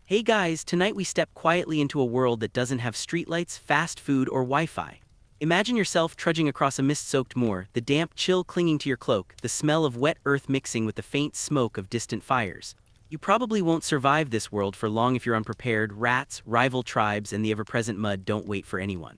Hey guys, tonight we step quietly into a world that doesn't have streetlights, fast food, or Wi-Fi. Imagine yourself trudging across a mist-soaked moor, the damp chill clinging to your cloak, the smell of wet earth mixing with the faint smoke of distant fires. You probably won't survive this world for long if you're unprepared. Rats, rival tribes, and the ever-present mud don't wait for anyone.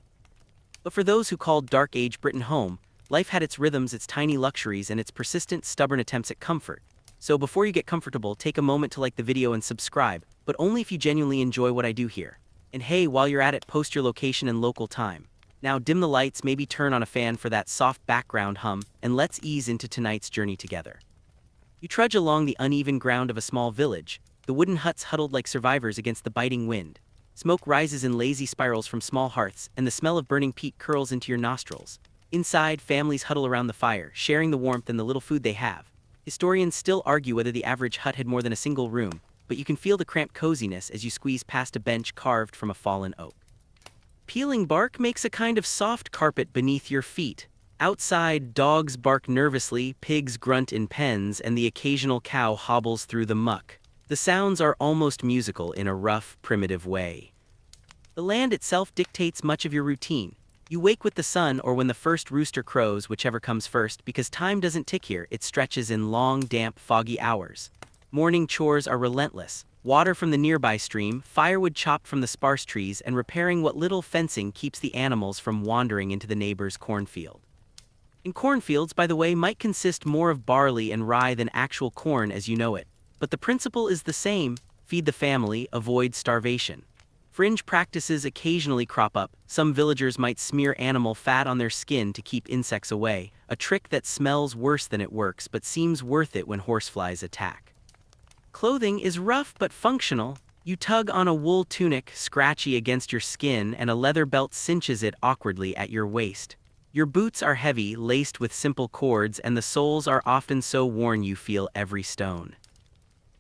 But for those who called Dark Age Britain home, life had its rhythms, its tiny luxuries, and its persistent, stubborn attempts at comfort. So before you get comfortable, take a moment to like the video and subscribe, but only if you genuinely enjoy what I do here. And hey, while you're at it, post your location and local time. Now dim the lights, maybe turn on a fan for that soft background hum, and let's ease into tonight's journey together. You trudge along the uneven ground of a small village, the wooden huts huddled like survivors against the biting wind. Smoke rises in lazy spirals from small hearths, and the smell of burning peat curls into your nostrils. Inside, families huddle around the fire, sharing the warmth and the little food they have. Historians still argue whether the average hut had more than a single room, but you can feel the cramped coziness as you squeeze past a bench carved from a fallen oak. Peeling bark makes a kind of soft carpet beneath your feet. Outside, dogs bark nervously, pigs grunt in pens, and the occasional cow hobbles through the muck. The sounds are almost musical in a rough, primitive way. The land itself dictates much of your routine. You wake with the sun or when the first rooster crows, whichever comes first, because time doesn't tick here, it stretches in long, damp, foggy hours. Morning chores are relentless. Water from the nearby stream, firewood chopped from the sparse trees, and repairing what little fencing keeps the animals from wandering into the neighbor's cornfield. And cornfields, by the way, might consist more of barley and rye than actual corn as you know it. But the principle is the same: feed the family, avoid starvation. Fringe practices occasionally crop up. Some villagers might smear animal fat on their skin to keep insects away, a trick that smells worse than it works but seems worth it when horseflies attack. Clothing is rough but functional. You tug on a wool tunic, scratchy against your skin, and a leather belt cinches it awkwardly at your waist. Your boots are heavy, laced with simple cords, and the soles are often so worn you feel every stone.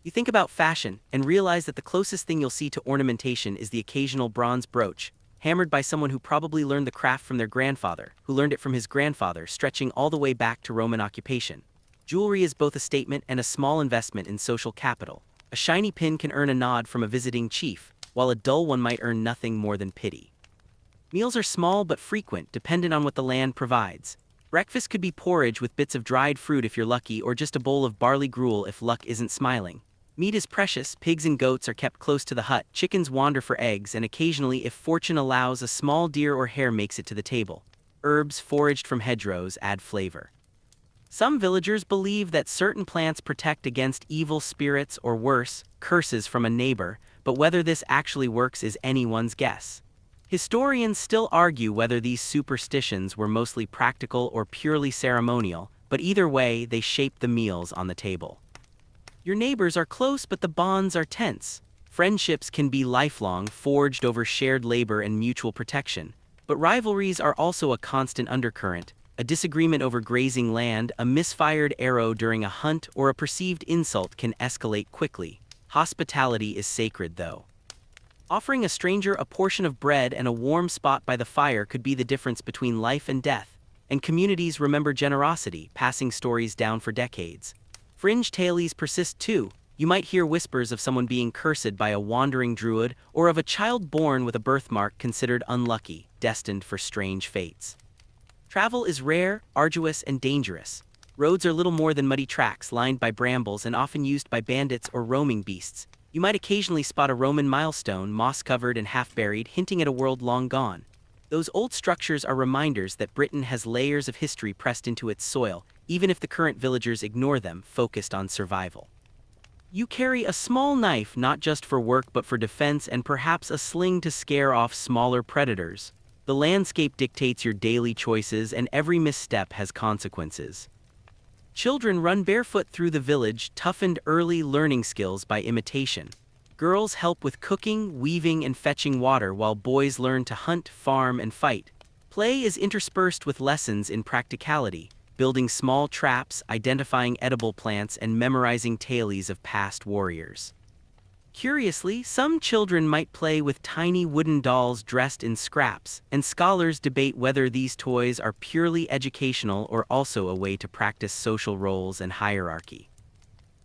You think about fashion and realize that the closest thing you'll see to ornamentation is the occasional bronze brooch, hammered by someone who probably learned the craft from their grandfather, who learned it from his grandfather, stretching all the way back to Roman occupation. Jewelry is both a statement and a small investment in social capital. A shiny pin can earn a nod from a visiting chief, while a dull one might earn nothing more than pity. Meals are small but frequent, dependent on what the land provides. Breakfast could be porridge with bits of dried fruit if you're lucky, or just a bowl of barley gruel if luck isn't smiling. Meat is precious. Pigs and goats are kept close to the hut, chickens wander for eggs, and occasionally, if fortune allows, a small deer or hare makes it to the table. Herbs foraged from hedgerows add flavor. Some villagers believe that certain plants protect against evil spirits or worse, curses from a neighbor, but whether this actually works is anyone's guess. Historians still argue whether these superstitions were mostly practical or purely ceremonial, but either way, they shape the meals on the table. Your neighbors are close, but the bonds are tense. Friendships can be lifelong, forged over shared labor and mutual protection. But rivalries are also a constant undercurrent. A disagreement over grazing land, a misfired arrow during a hunt, or a perceived insult can escalate quickly. Hospitality is sacred, though. Offering a stranger a portion of bread and a warm spot by the fire could be the difference between life and death. And communities remember generosity, passing stories down for decades. Fringe tales persist too. You might hear whispers of someone being cursed by a wandering druid, or of a child born with a birthmark considered unlucky, destined for strange fates. Travel is rare, arduous, and dangerous. Roads are little more than muddy tracks lined by brambles and often used by bandits or roaming beasts. You might occasionally spot a Roman milestone, moss-covered and half-buried, hinting at a world long gone. Those old structures are reminders that Britain has layers of history pressed into its soil, even if the current villagers ignore them, focused on survival. You carry a small knife not just for work but for defense, and perhaps a sling to scare off smaller predators. The landscape dictates your daily choices, and every misstep has consequences. Children run barefoot through the village, toughened early learning skills by imitation. Girls help with cooking, weaving, and fetching water, while boys learn to hunt, farm, and fight. Play is interspersed with lessons in practicality, building small traps, identifying edible plants, and memorizing tales of past warriors. Curiously, some children might play with tiny wooden dolls dressed in scraps, and scholars debate whether these toys are purely educational or also a way to practice social roles and hierarchy.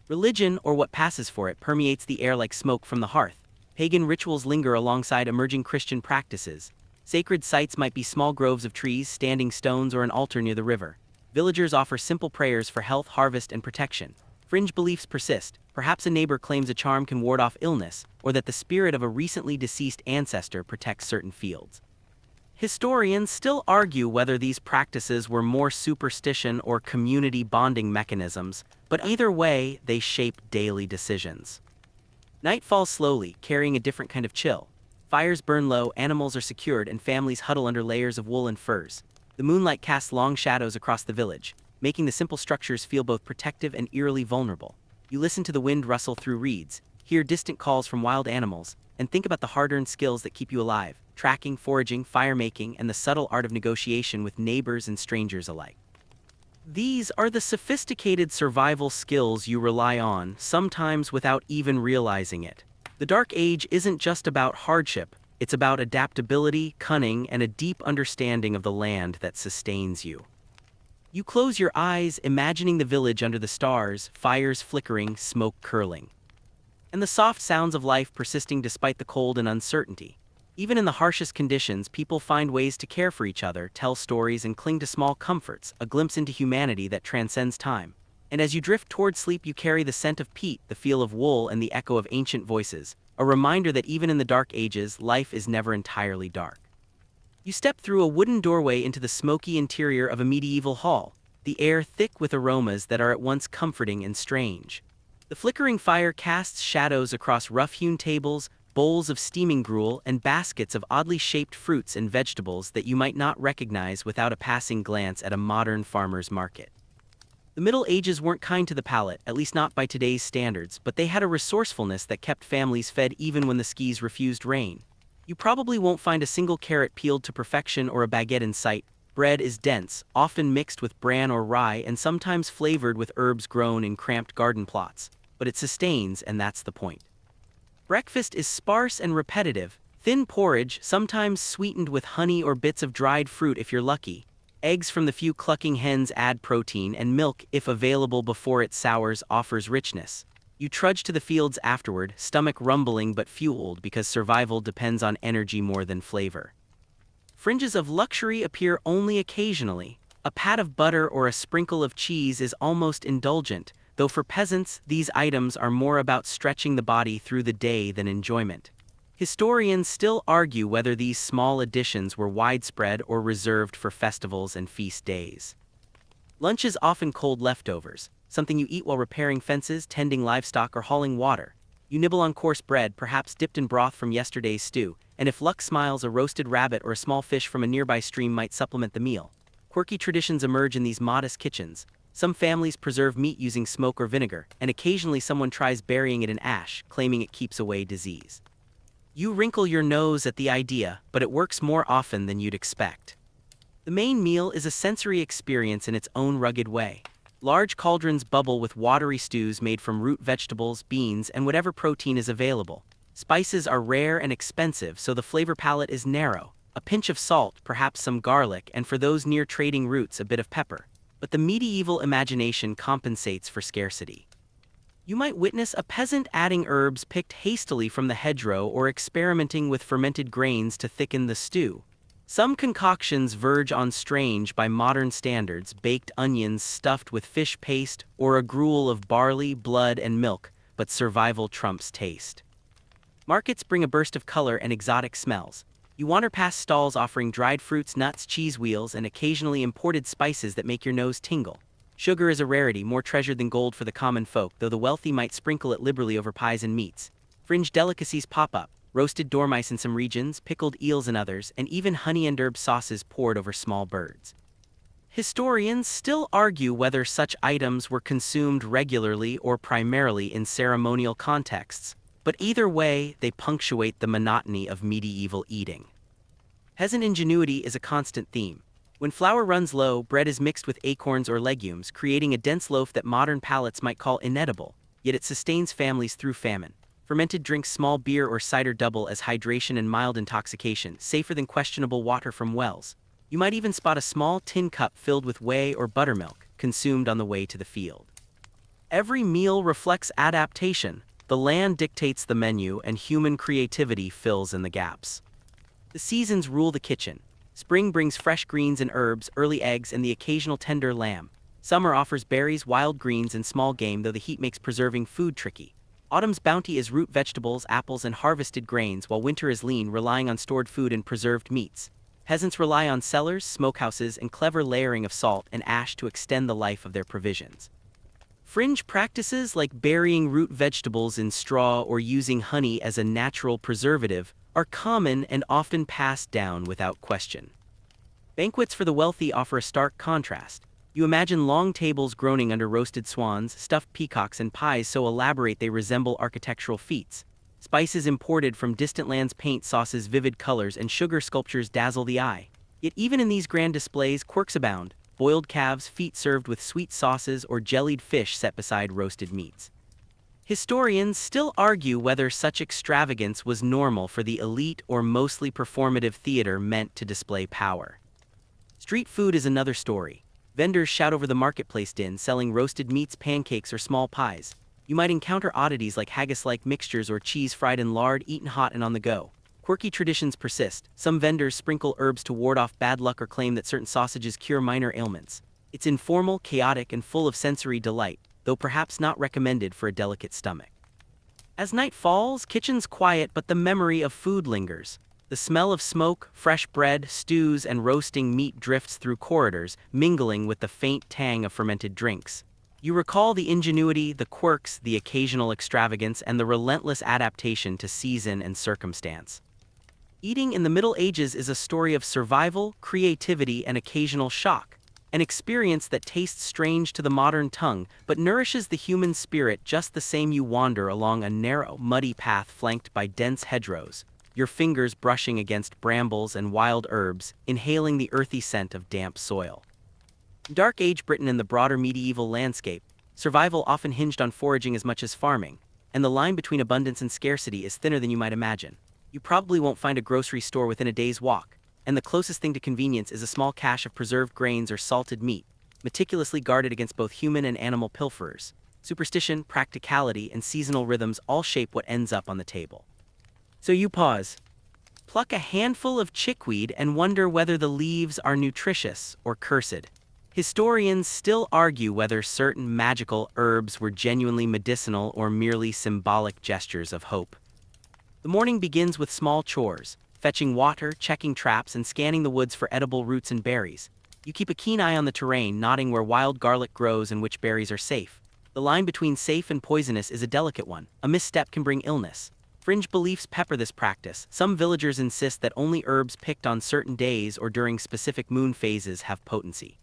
Religion, or what passes for it, permeates the air like smoke from the hearth. Pagan rituals linger alongside emerging Christian practices. Sacred sites might be small groves of trees, standing stones, or an altar near the river. Villagers offer simple prayers for health, harvest, and protection. Fringe beliefs persist. Perhaps a neighbor claims a charm can ward off illness, or that the spirit of a recently deceased ancestor protects certain fields. Historians still argue whether these practices were more superstition or community bonding mechanisms, but either way, they shape daily decisions. Night falls slowly, carrying a different kind of chill. Fires burn low, animals are secured, and families huddle under layers of wool and furs. The moonlight casts long shadows across the village, making the simple structures feel both protective and eerily vulnerable. You listen to the wind rustle through reeds, hear distant calls from wild animals, and think about the hard-earned skills that keep you alive: tracking, foraging, fire-making, and the subtle art of negotiation with neighbors and strangers alike. These are the sophisticated survival skills you rely on, sometimes without even realizing it. The Dark Age isn't just about hardship, it's about adaptability, cunning, and a deep understanding of the land that sustains you. You close your eyes, imagining the village under the stars, fires flickering, smoke curling, and the soft sounds of life persisting despite the cold and uncertainty. Even in the harshest conditions, people find ways to care for each other, tell stories, and cling to small comforts, a glimpse into humanity that transcends time. And as you drift toward sleep, you carry the scent of peat, the feel of wool, and the echo of ancient voices, a reminder that even in the dark ages, life is never entirely dark. You step through a wooden doorway into the smoky interior of a medieval hall, the air thick with aromas that are at once comforting and strange. The flickering fire casts shadows across rough-hewn tables, bowls of steaming gruel, and baskets of oddly shaped fruits and vegetables that you might not recognize without a passing glance at a modern farmer's market. The Middle Ages weren't kind to the palate, at least not by today's standards, but they had a resourcefulness that kept families fed even when the skis refused rain. You probably won't find a single carrot peeled to perfection or a baguette in sight. Bread is dense, often mixed with bran or rye, and sometimes flavored with herbs grown in cramped garden plots. But it sustains, and that's the point. Breakfast is sparse and repetitive: thin porridge, sometimes sweetened with honey or bits of dried fruit if you're lucky. Eggs from the few clucking hens add protein, and milk, if available before it sours, offers richness. You trudge to the fields afterward, stomach rumbling but fueled, because survival depends on energy more than flavor. Fringes of luxury appear only occasionally. A pat of butter or a sprinkle of cheese is almost indulgent, though for peasants, these items are more about stretching the body through the day than enjoyment. Historians still argue whether these small additions were widespread or reserved for festivals and feast days. Lunch is often cold leftovers, something you eat while repairing fences, tending livestock, or hauling water. You nibble on coarse bread, perhaps dipped in broth from yesterday's stew, and if luck smiles, a roasted rabbit or a small fish from a nearby stream might supplement the meal. Quirky traditions emerge in these modest kitchens. Some families preserve meat using smoke or vinegar, and occasionally someone tries burying it in ash, claiming it keeps away disease. You wrinkle your nose at the idea, but it works more often than you'd expect. The main meal is a sensory experience in its own rugged way. Large cauldrons bubble with watery stews made from root vegetables, beans, and whatever protein is available. Spices are rare and expensive, so the flavor palette is narrow. A pinch of salt, perhaps some garlic, and for those near trading routes, a bit of pepper. But the medieval imagination compensates for scarcity. You might witness a peasant adding herbs picked hastily from the hedgerow or experimenting with fermented grains to thicken the stew. Some concoctions verge on strange by modern standards: baked onions stuffed with fish paste, or a gruel of barley, blood, and milk, but survival trumps taste. Markets bring a burst of color and exotic smells. You wander past stalls offering dried fruits, nuts, cheese wheels, and occasionally imported spices that make your nose tingle. Sugar is a rarity, more treasured than gold for the common folk, though the wealthy might sprinkle it liberally over pies and meats. Fringe delicacies pop up: roasted dormice in some regions, pickled eels in others, and even honey and herb sauces poured over small birds. Historians still argue whether such items were consumed regularly or primarily in ceremonial contexts, but either way, they punctuate the monotony of medieval eating. Peasant ingenuity is a constant theme. When flour runs low, bread is mixed with acorns or legumes, creating a dense loaf that modern palates might call inedible, yet it sustains families through famine. Fermented drinks, small beer or cider, double as hydration and mild intoxication, safer than questionable water from wells. You might even spot a small tin cup filled with whey or buttermilk, consumed on the way to the field. Every meal reflects adaptation. the land dictates the menu and human creativity fills in the gaps. The seasons rule the kitchen. Spring brings fresh greens and herbs, early eggs, and the occasional tender lamb. Summer offers berries, wild greens, and small game, though the heat makes preserving food tricky. Autumn's bounty is root vegetables, apples, and harvested grains, while winter is lean, relying on stored food and preserved meats. Peasants rely on cellars, smokehouses, and clever layering of salt and ash to extend the life of their provisions. Fringe practices like burying root vegetables in straw or using honey as a natural preservative are common and often passed down without question. Banquets for the wealthy offer a stark contrast. You imagine long tables groaning under roasted swans, stuffed peacocks, and pies so elaborate they resemble architectural feats. Spices imported from distant lands paint sauces vivid colors, and sugar sculptures dazzle the eye. Yet even in these grand displays, quirks abound: boiled calves, feet served with sweet sauces, or jellied fish set beside roasted meats. Historians still argue whether such extravagance was normal for the elite or mostly performative theater meant to display power. Street food is another story. Vendors shout over the marketplace din, selling roasted meats, pancakes, or small pies. You might encounter oddities like haggis-like mixtures or cheese fried in lard, eaten hot and on the go. Quirky traditions persist. Some vendors sprinkle herbs to ward off bad luck or claim that certain sausages cure minor ailments. It's informal, chaotic, and full of sensory delight, though perhaps not recommended for a delicate stomach. As night falls, kitchens quiet, but the memory of food lingers. The smell of smoke, fresh bread, stews, and roasting meat drifts through corridors, mingling with the faint tang of fermented drinks. You recall the ingenuity, the quirks, the occasional extravagance, and the relentless adaptation to season and circumstance. Eating in the Middle Ages is a story of survival, creativity, and occasional shock, an experience that tastes strange to the modern tongue but nourishes the human spirit just the same. You wander along a narrow, muddy path flanked by dense hedgerows, your fingers brushing against brambles and wild herbs, inhaling the earthy scent of damp soil. Dark Age Britain and the broader medieval landscape, survival often hinged on foraging as much as farming, and the line between abundance and scarcity is thinner than you might imagine. You probably won't find a grocery store within a day's walk, and the closest thing to convenience is a small cache of preserved grains or salted meat, meticulously guarded against both human and animal pilferers. Superstition, practicality, and seasonal rhythms all shape what ends up on the table. So you pause, pluck a handful of chickweed, and wonder whether the leaves are nutritious or cursed. Historians still argue whether certain magical herbs were genuinely medicinal or merely symbolic gestures of hope. The morning begins with small chores: fetching water, checking traps, and scanning the woods for edible roots and berries. You keep a keen eye on the terrain, noting where wild garlic grows and which berries are safe. The line between safe and poisonous is a delicate one. A misstep can bring illness. Fringe beliefs pepper this practice. Some villagers insist that only herbs picked on certain days or during specific moon phases have potency.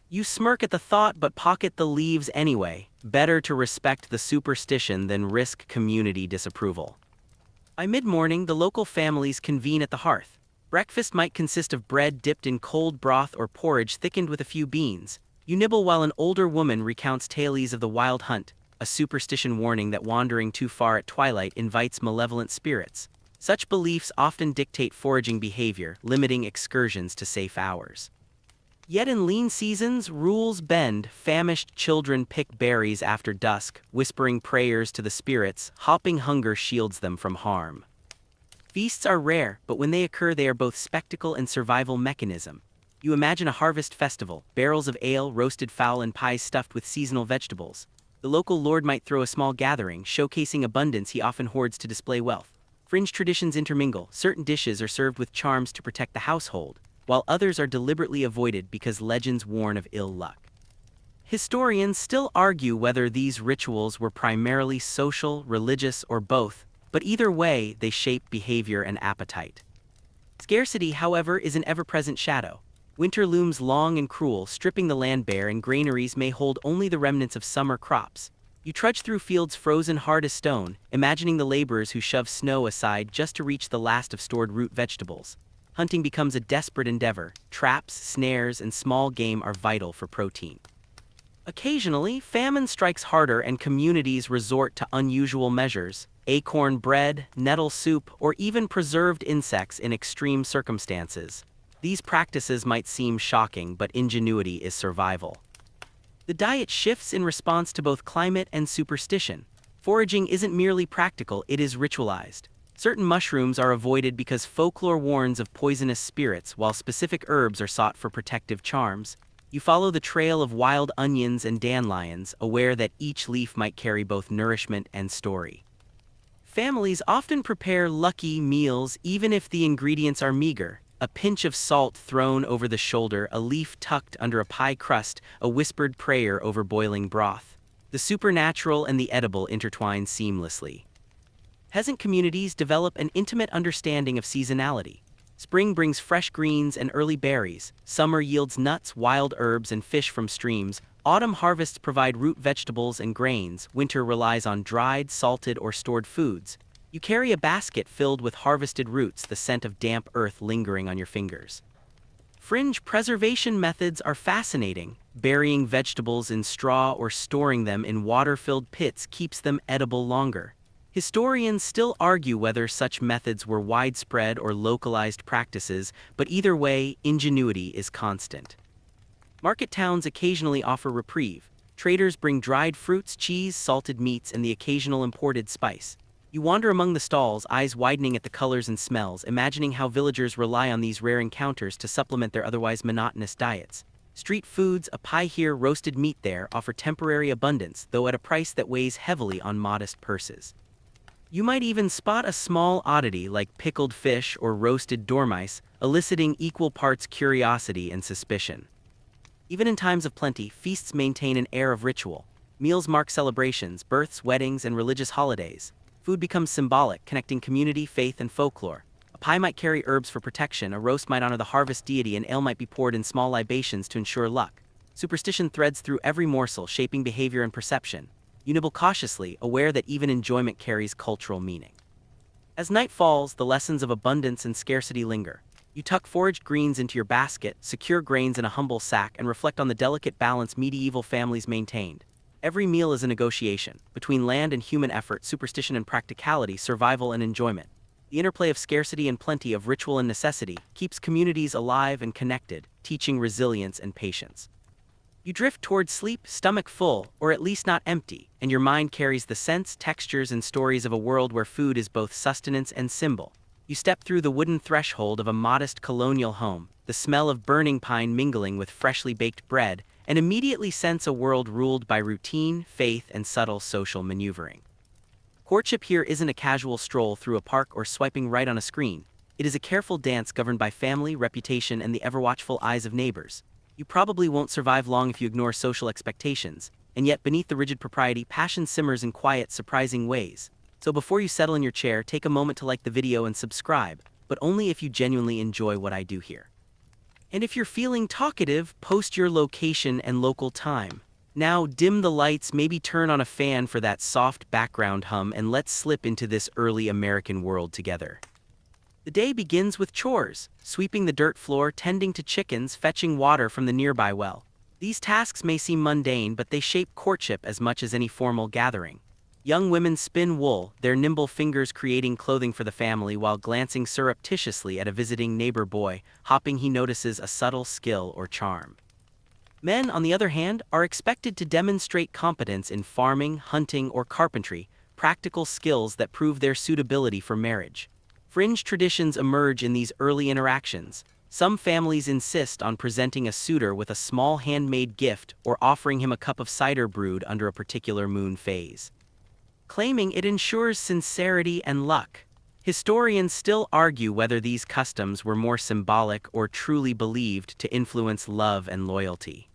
You smirk at the thought but pocket the leaves anyway. Better to respect the superstition than risk community disapproval. By mid-morning, the local families convene at the hearth. Breakfast might consist of bread dipped in cold broth or porridge thickened with a few beans. You nibble while an older woman recounts tales of the wild hunt, a superstition warning that wandering too far at twilight invites malevolent spirits. Such beliefs often dictate foraging behavior, limiting excursions to safe hours. Yet in lean seasons, rules bend. Famished children pick berries after dusk, whispering prayers to the spirits. Hopping hunger shields them from harm. Feasts are rare, but when they occur, they are both spectacle and survival mechanism. You imagine a harvest festival: barrels of ale, roasted fowl, and pies stuffed with seasonal vegetables. The local lord might throw a small gathering, showcasing abundance he often hoards to display wealth. Fringe traditions intermingle. Certain dishes are served with charms to protect the household, while others are deliberately avoided because legends warn of ill luck. Historians still argue whether these rituals were primarily social, religious, or both, but either way, they shape behavior and appetite. Scarcity, however, is an ever-present shadow. Winter looms long and cruel, stripping the land bare, and granaries may hold only the remnants of summer crops. You trudge through fields frozen hard as stone, imagining the laborers who shove snow aside just to reach the last of stored root vegetables. Hunting becomes a desperate endeavor. Traps, snares, and small game are vital for protein. Occasionally, famine strikes harder and communities resort to unusual measures: acorn bread, nettle soup, or even preserved insects in extreme circumstances. These practices might seem shocking, but ingenuity is survival. The diet shifts in response to both climate and superstition. Foraging isn't merely practical, it is ritualized. Certain mushrooms are avoided because folklore warns of poisonous spirits, while specific herbs are sought for protective charms. You follow the trail of wild onions and dandelions, aware that each leaf might carry both nourishment and story. Families often prepare lucky meals even if the ingredients are meager. A pinch of salt thrown over the shoulder, a leaf tucked under a pie crust, a whispered prayer over boiling broth. The supernatural and the edible intertwine seamlessly. Peasant communities develop an intimate understanding of seasonality. Spring brings fresh greens and early berries, summer yields nuts, wild herbs, and fish from streams, autumn harvests provide root vegetables and grains, winter relies on dried, salted, or stored foods. You carry a basket filled with harvested roots, the scent of damp earth lingering on your fingers. Fringe preservation methods are fascinating. Burying vegetables in straw or storing them in water-filled pits keeps them edible longer. Historians still argue whether such methods were widespread or localized practices, but either way, ingenuity is constant. Market towns occasionally offer reprieve. Traders bring dried fruits, cheese, salted meats, and the occasional imported spice. You wander among the stalls, eyes widening at the colors and smells, imagining how villagers rely on these rare encounters to supplement their otherwise monotonous diets. Street foods, a pie here, roasted meat there, offer temporary abundance, though at a price that weighs heavily on modest purses. You might even spot a small oddity like pickled fish or roasted dormice, eliciting equal parts curiosity and suspicion. Even in times of plenty, feasts maintain an air of ritual. Meals mark celebrations, births, weddings, and religious holidays. Food becomes symbolic, connecting community, faith, and folklore. A pie might carry herbs for protection, a roast might honor the harvest deity, and ale might be poured in small libations to ensure luck. Superstition threads through every morsel, shaping behavior and perception. You nibble cautiously, aware that even enjoyment carries cultural meaning. As night falls, the lessons of abundance and scarcity linger. You tuck foraged greens into your basket, secure grains in a humble sack, and reflect on the delicate balance medieval families maintained. Every meal is a negotiation, between land and human effort, superstition and practicality, survival and enjoyment. The interplay of scarcity and plenty, of ritual and necessity, keeps communities alive and connected, teaching resilience and patience. You drift toward sleep, stomach full, or at least not empty, and your mind carries the scents, textures, and stories of a world where food is both sustenance and symbol. You step through the wooden threshold of a modest colonial home, the smell of burning pine mingling with freshly baked bread, and immediately sense a world ruled by routine, faith, and subtle social maneuvering. Courtship here isn't a casual stroll through a park or swiping right on a screen. It is a careful dance governed by family, reputation, and the ever-watchful eyes of neighbors. You probably won't survive long if you ignore social expectations, and yet beneath the rigid propriety, passion simmers in quiet, surprising ways. So before you settle in your chair, take a moment to like the video and subscribe, but only if you genuinely enjoy what I do here. And if you're feeling talkative, post your location and local time. Now dim the lights, maybe turn on a fan for that soft background hum, and let's slip into this early American world together. The day begins with chores, sweeping the dirt floor, tending to chickens, fetching water from the nearby well. These tasks may seem mundane, but they shape courtship as much as any formal gathering. Young women spin wool, their nimble fingers creating clothing for the family while glancing surreptitiously at a visiting neighbor boy, hoping he notices a subtle skill or charm. Men, on the other hand, are expected to demonstrate competence in farming, hunting, or carpentry, practical skills that prove their suitability for marriage. Fringe traditions emerge in these early interactions. Some families insist on presenting a suitor with a small handmade gift or offering him a cup of cider brewed under a particular moon phase, claiming it ensures sincerity and luck. Historians still argue whether these customs were more symbolic or truly believed to influence love and loyalty.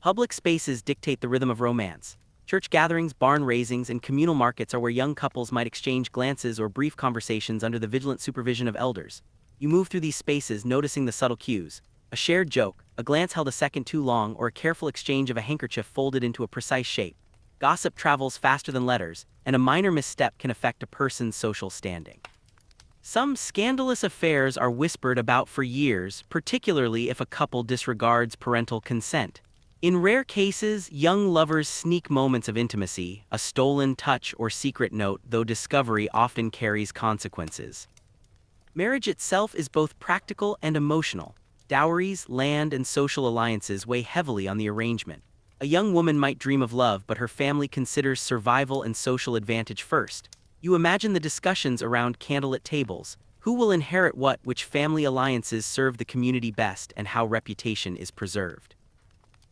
Public spaces dictate the rhythm of romance. Church gatherings, barn raisings, and communal markets are where young couples might exchange glances or brief conversations under the vigilant supervision of elders. You move through these spaces, noticing the subtle cues. A shared joke, a glance held a second too long, or a careful exchange of a handkerchief folded into a precise shape. Gossip travels faster than letters, and a minor misstep can affect a person's social standing. Some scandalous affairs are whispered about for years, particularly if a couple disregards parental consent. In rare cases, young lovers sneak moments of intimacy, a stolen touch or secret note, though discovery often carries consequences. Marriage itself is both practical and emotional. Dowries, land, and social alliances weigh heavily on the arrangement. A young woman might dream of love, but her family considers survival and social advantage first. You imagine the discussions around candlelit tables. Who will inherit what, which family alliances serve the community best, and how reputation is preserved.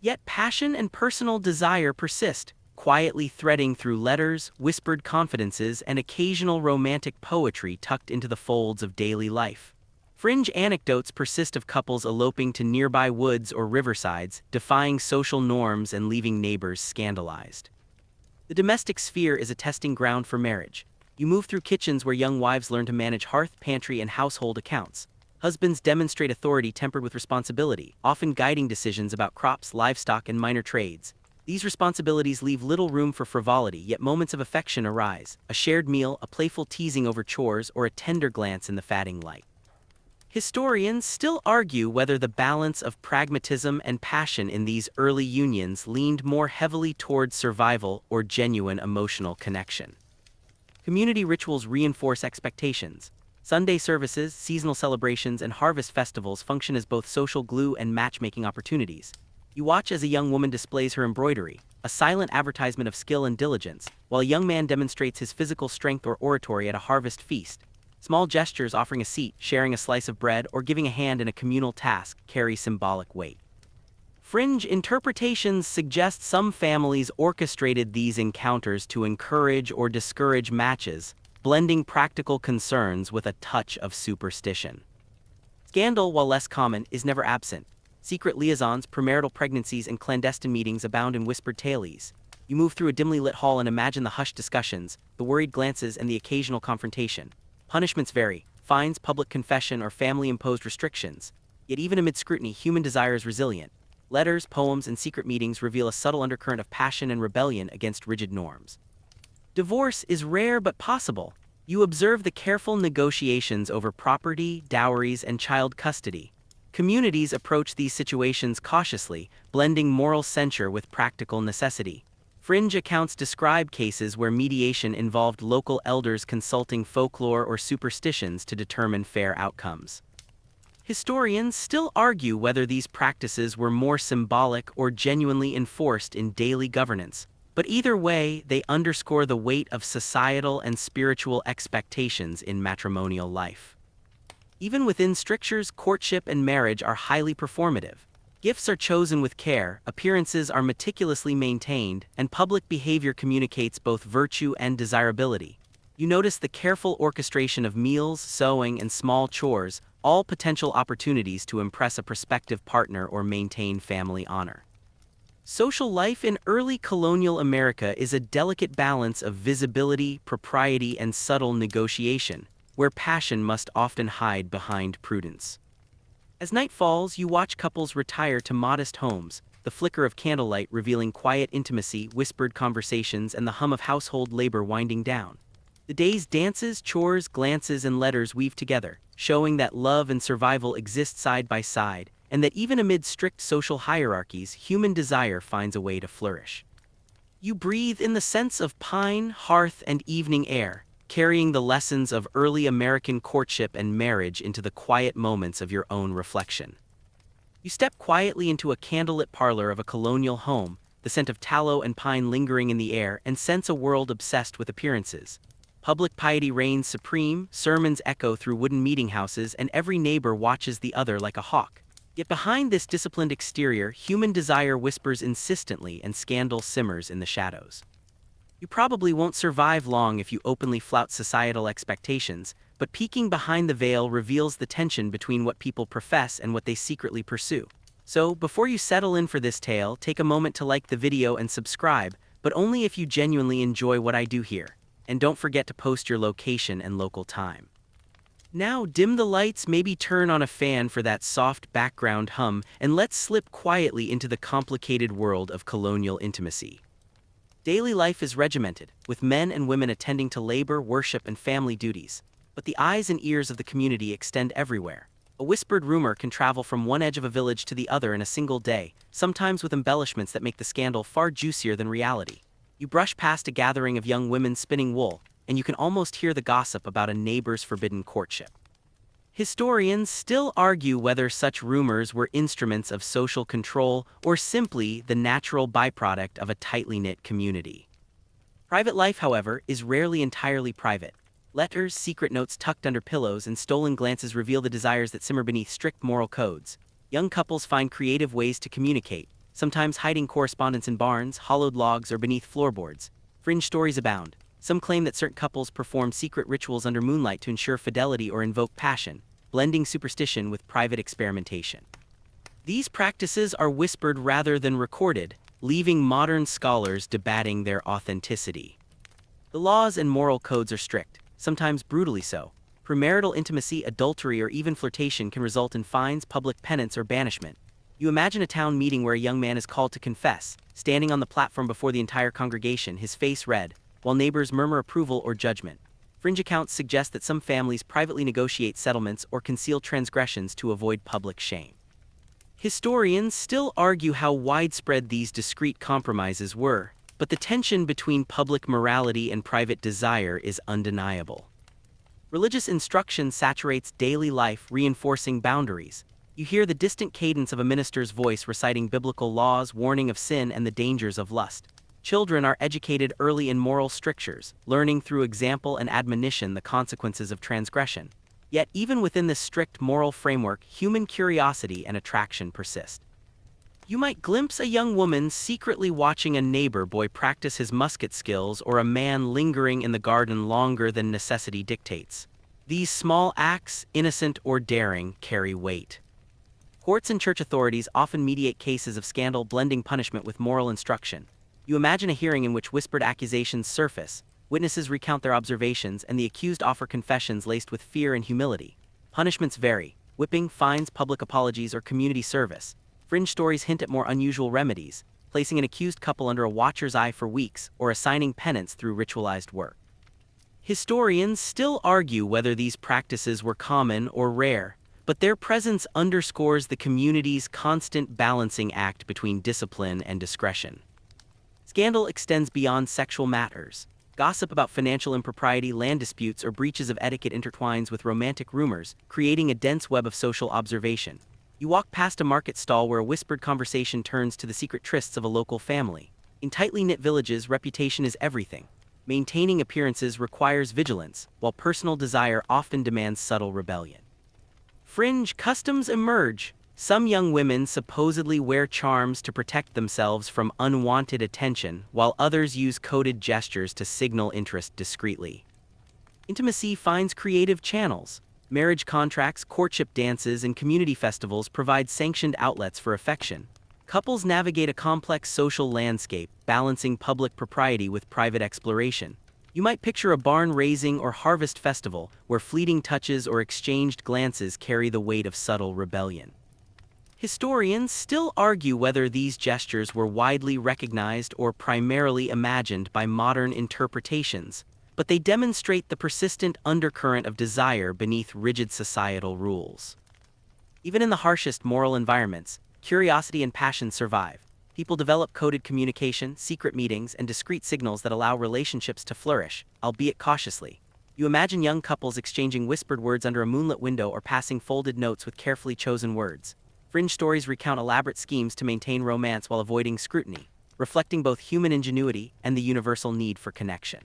Yet passion and personal desire persist, quietly threading through letters, whispered confidences, and occasional romantic poetry tucked into the folds of daily life. Fringe anecdotes persist of couples eloping to nearby woods or riversides, defying social norms and leaving neighbors scandalized. The domestic sphere is a testing ground for marriage. You move through kitchens where young wives learn to manage hearth, pantry, and household accounts. Husbands demonstrate authority tempered with responsibility, often guiding decisions about crops, livestock, and minor trades. These responsibilities leave little room for frivolity, yet moments of affection arise: a shared meal, a playful teasing over chores, or a tender glance in the fatting light. Historians still argue whether the balance of pragmatism and passion in these early unions leaned more heavily toward survival or genuine emotional connection. Community rituals reinforce expectations. Sunday services, seasonal celebrations, and harvest festivals function as both social glue and matchmaking opportunities. You watch as a young woman displays her embroidery, a silent advertisement of skill and diligence, while a young man demonstrates his physical strength or oratory at a harvest feast. Small gestures, offering a seat, sharing a slice of bread, or giving a hand in a communal task, carry symbolic weight. Fringe interpretations suggest some families orchestrated these encounters to encourage or discourage matches, blending practical concerns with a touch of superstition. Scandal, while less common, is never absent. Secret liaisons, premarital pregnancies, and clandestine meetings abound in whispered tales. You move through a dimly lit hall and imagine the hushed discussions, the worried glances, and the occasional confrontation. Punishments vary: fines, public confession, or family-imposed restrictions. Yet even amid scrutiny, human desire is resilient. Letters, poems, and secret meetings reveal a subtle undercurrent of passion and rebellion against rigid norms. Divorce is rare but possible. You observe the careful negotiations over property, dowries, and child custody. Communities approach these situations cautiously, blending moral censure with practical necessity. Fringe accounts describe cases where mediation involved local elders consulting folklore or superstitions to determine fair outcomes. Historians still argue whether these practices were more symbolic or genuinely enforced in daily governance, but either way, they underscore the weight of societal and spiritual expectations in matrimonial life. Even within strictures, courtship and marriage are highly performative. Gifts are chosen with care, appearances are meticulously maintained, and public behavior communicates both virtue and desirability. You notice the careful orchestration of meals, sewing, and small chores, all potential opportunities to impress a prospective partner or maintain family honor. Social life in early colonial America is a delicate balance of visibility, propriety, and subtle negotiation, where passion must often hide behind prudence. As night falls, you watch couples retire to modest homes, the flicker of candlelight revealing quiet intimacy, whispered conversations, and the hum of household labor winding down. The day's dances, chores, glances, and letters weave together, showing that love and survival exist side by side, and that even amid strict social hierarchies, human desire finds a way to flourish. You breathe in the scents of pine, hearth, and evening air, carrying the lessons of early American courtship and marriage into the quiet moments of your own reflection. You step quietly into a candlelit parlor of a colonial home, the scent of tallow and pine lingering in the air, and sense a world obsessed with appearances. Public piety reigns supreme, sermons echo through wooden meeting houses, and every neighbor watches the other like a hawk. Yet behind this disciplined exterior, human desire whispers insistently and scandal simmers in the shadows. You probably won't survive long if you openly flout societal expectations, but peeking behind the veil reveals the tension between what people profess and what they secretly pursue. So, before you settle in for this tale, take a moment to like the video and subscribe, but only if you genuinely enjoy what I do here. And don't forget to post your location and local time. Now dim the lights, maybe turn on a fan for that soft background hum, and let's slip quietly into the complicated world of colonial intimacy. Daily life is regimented, with men and women attending to labor, worship, and family duties. But the eyes and ears of the community extend everywhere. A whispered rumor can travel from one edge of a village to the other in a single day, sometimes with embellishments that make the scandal far juicier than reality. You brush past a gathering of young women spinning wool, and you can almost hear the gossip about a neighbor's forbidden courtship. Historians still argue whether such rumors were instruments of social control or simply the natural byproduct of a tightly knit community. Private life, however, is rarely entirely private. Letters, secret notes tucked under pillows, and stolen glances reveal the desires that simmer beneath strict moral codes. Young couples find creative ways to communicate, sometimes hiding correspondence in barns, hollowed logs, or beneath floorboards. Fringe stories abound. Some claim that certain couples perform secret rituals under moonlight to ensure fidelity or invoke passion, blending superstition with private experimentation. These practices are whispered rather than recorded, leaving modern scholars debating their authenticity. The laws and moral codes are strict, sometimes brutally so. Premarital intimacy, adultery, or even flirtation can result in fines, public penance, or banishment. You imagine a town meeting where a young man is called to confess, standing on the platform before the entire congregation, his face red, while neighbors murmur approval or judgment. Fringe accounts suggest that some families privately negotiate settlements or conceal transgressions to avoid public shame. Historians still argue how widespread these discreet compromises were, but the tension between public morality and private desire is undeniable. Religious instruction saturates daily life, reinforcing boundaries. You hear the distant cadence of a minister's voice reciting biblical laws, warning of sin and the dangers of lust. Children are educated early in moral strictures, learning through example and admonition the consequences of transgression. Yet even within this strict moral framework, human curiosity and attraction persist. You might glimpse a young woman secretly watching a neighbor boy practice his musket skills or a man lingering in the garden longer than necessity dictates. These small acts, innocent or daring, carry weight. Courts and church authorities often mediate cases of scandal, blending punishment with moral instruction. You imagine a hearing in which whispered accusations surface, witnesses recount their observations, and the accused offer confessions laced with fear and humility. Punishments vary: whipping, fines, public apologies, or community service. Fringe stories hint at more unusual remedies, placing an accused couple under a watcher's eye for weeks, or assigning penance through ritualized work. Historians still argue whether these practices were common or rare, but their presence underscores the community's constant balancing act between discipline and discretion. Scandal extends beyond sexual matters. Gossip about financial impropriety, land disputes, or breaches of etiquette intertwines with romantic rumors, creating a dense web of social observation. You walk past a market stall where a whispered conversation turns to the secret trysts of a local family. In tightly knit villages, reputation is everything. Maintaining appearances requires vigilance, while personal desire often demands subtle rebellion. Fringe customs emerge. Some young women supposedly wear charms to protect themselves from unwanted attention, while others use coded gestures to signal interest discreetly. Intimacy finds creative channels. Marriage contracts, courtship dances, and community festivals provide sanctioned outlets for affection. Couples navigate a complex social landscape, balancing public propriety with private exploration. You might picture a barn-raising or harvest festival where fleeting touches or exchanged glances carry the weight of subtle rebellion. Historians still argue whether these gestures were widely recognized or primarily imagined by modern interpretations, but they demonstrate the persistent undercurrent of desire beneath rigid societal rules. Even in the harshest moral environments, curiosity and passion survive. People develop coded communication, secret meetings, and discreet signals that allow relationships to flourish, albeit cautiously. You imagine young couples exchanging whispered words under a moonlit window or passing folded notes with carefully chosen words. Fringe stories recount elaborate schemes to maintain romance while avoiding scrutiny, reflecting both human ingenuity and the universal need for connection.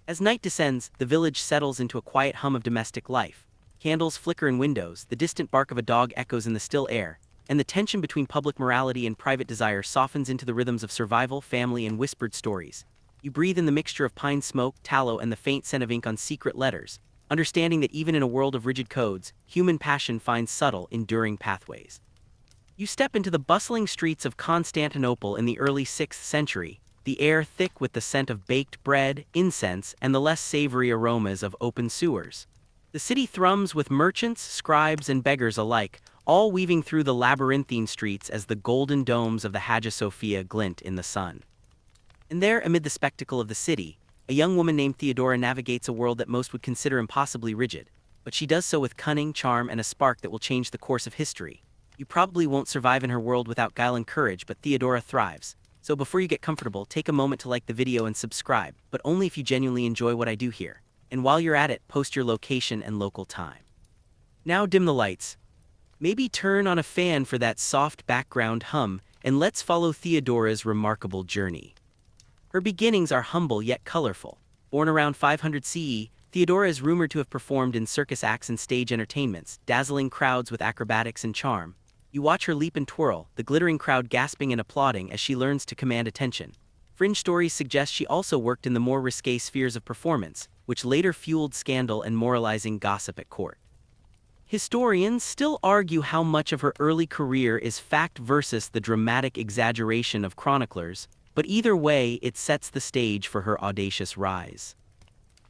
As night descends, the village settles into a quiet hum of domestic life. Candles flicker in windows, the distant bark of a dog echoes in the still air, and the tension between public morality and private desire softens into the rhythms of survival, family, and whispered stories. You breathe in the mixture of pine smoke, tallow, and the faint scent of ink on secret letters, understanding that even in a world of rigid codes, human passion finds subtle, enduring pathways. You step into the bustling streets of Constantinople in the early 6th century, the air thick with the scent of baked bread, incense, and the less savory aromas of open sewers. The city thrums with merchants, scribes, and beggars alike, all weaving through the labyrinthine streets as the golden domes of the Hagia Sophia glint in the sun. And there, amid the spectacle of the city, a young woman named Theodora navigates a world that most would consider impossibly rigid, but she does so with cunning, charm, and a spark that will change the course of history. You probably won't survive in her world without guile and courage, but Theodora thrives. So before you get comfortable, take a moment to like the video and subscribe, but only if you genuinely enjoy what I do here. And while you're at it, post your location and local time. Now dim the lights. Maybe turn on a fan for that soft background hum, and let's follow Theodora's remarkable journey. Her beginnings are humble yet colorful. Born around 500 CE, Theodora is rumored to have performed in circus acts and stage entertainments, dazzling crowds with acrobatics and charm. You watch her leap and twirl, the glittering crowd gasping and applauding as she learns to command attention. Fringe stories suggest she also worked in the more risque spheres of performance, which later fueled scandal and moralizing gossip at court. Historians still argue how much of her early career is fact versus the dramatic exaggeration of chroniclers, but either way, it sets the stage for her audacious rise.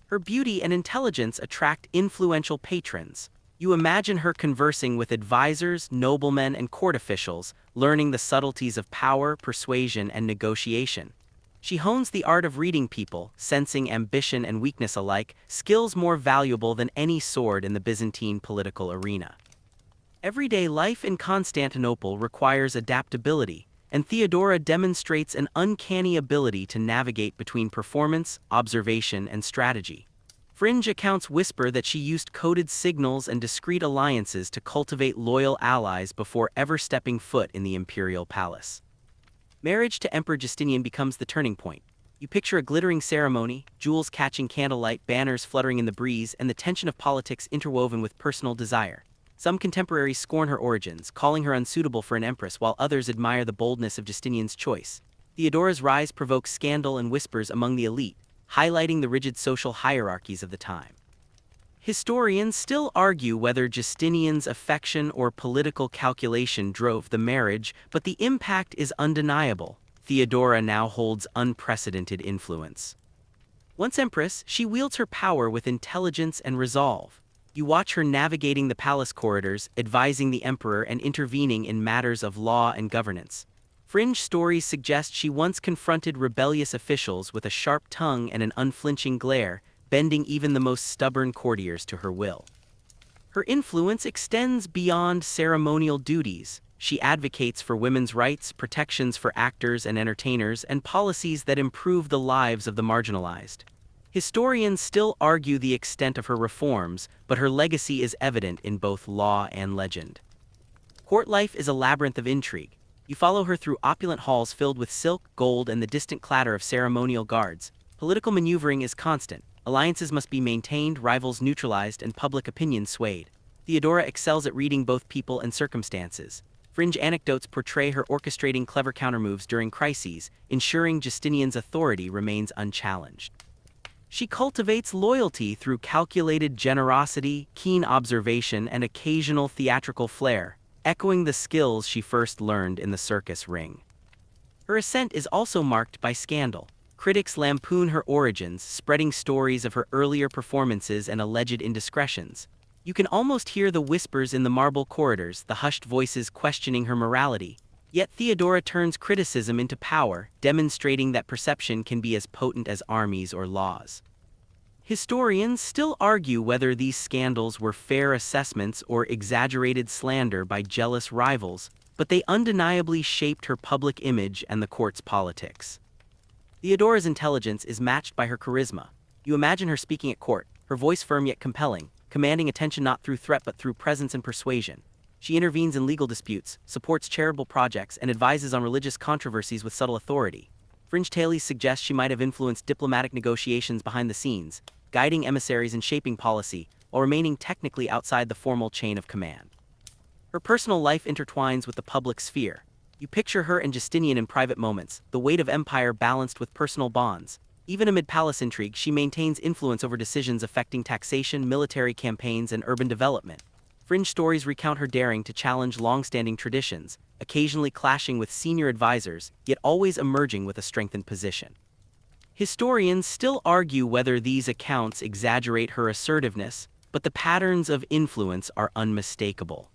Her beauty and intelligence attract influential patrons. You imagine her conversing with advisors, noblemen, and court officials, learning the subtleties of power, persuasion, and negotiation. She hones the art of reading people, sensing ambition and weakness alike, skills more valuable than any sword in the Byzantine political arena. Everyday life in Constantinople requires adaptability, and Theodora demonstrates an uncanny ability to navigate between performance, observation, and strategy. Fringe accounts whisper that she used coded signals and discreet alliances to cultivate loyal allies before ever stepping foot in the imperial palace. Marriage to Emperor Justinian becomes the turning point. You picture a glittering ceremony, jewels catching candlelight, banners fluttering in the breeze, and the tension of politics interwoven with personal desire. Some contemporaries scorn her origins, calling her unsuitable for an empress, while others admire the boldness of Justinian's choice. Theodora's rise provokes scandal and whispers among the elite, highlighting the rigid social hierarchies of the time. Historians still argue whether Justinian's affection or political calculation drove the marriage, but the impact is undeniable. Theodora now holds unprecedented influence. Once empress, she wields her power with intelligence and resolve. You watch her navigating the palace corridors, advising the emperor and intervening in matters of law and governance. Fringe stories suggest she once confronted rebellious officials with a sharp tongue and an unflinching glare, bending even the most stubborn courtiers to her will. Her influence extends beyond ceremonial duties. She advocates for women's rights, protections for actors and entertainers, and policies that improve the lives of the marginalized. Historians still argue the extent of her reforms, but her legacy is evident in both law and legend. Court life is a labyrinth of intrigue. You follow her through opulent halls filled with silk, gold, and the distant clatter of ceremonial guards. Political maneuvering is constant. Alliances must be maintained, rivals neutralized, and public opinion swayed. Theodora excels at reading both people and circumstances. Fringe anecdotes portray her orchestrating clever countermoves during crises, ensuring Justinian's authority remains unchallenged. She cultivates loyalty through calculated generosity, keen observation, and occasional theatrical flair, echoing the skills she first learned in the circus ring. Her ascent is also marked by scandal. Critics lampoon her origins, spreading stories of her earlier performances and alleged indiscretions. You can almost hear the whispers in the marble corridors, the hushed voices questioning her morality. Yet Theodora turns criticism into power, demonstrating that perception can be as potent as armies or laws. Historians still argue whether these scandals were fair assessments or exaggerated slander by jealous rivals, but they undeniably shaped her public image and the court's politics. Theodora's intelligence is matched by her charisma. You imagine her speaking at court, her voice firm yet compelling, commanding attention not through threat but through presence and persuasion. She intervenes in legal disputes, supports charitable projects, and advises on religious controversies with subtle authority. Fringe tales suggest she might have influenced diplomatic negotiations behind the scenes, guiding emissaries and shaping policy, while remaining technically outside the formal chain of command. Her personal life intertwines with the public sphere. You picture her and Justinian in private moments, the weight of empire balanced with personal bonds. Even amid palace intrigue, she maintains influence over decisions affecting taxation, military campaigns, and urban development. Fringe stories recount her daring to challenge long-standing traditions, occasionally clashing with senior advisors, yet always emerging with a strengthened position. Historians still argue whether these accounts exaggerate her assertiveness, but the patterns of influence are unmistakable.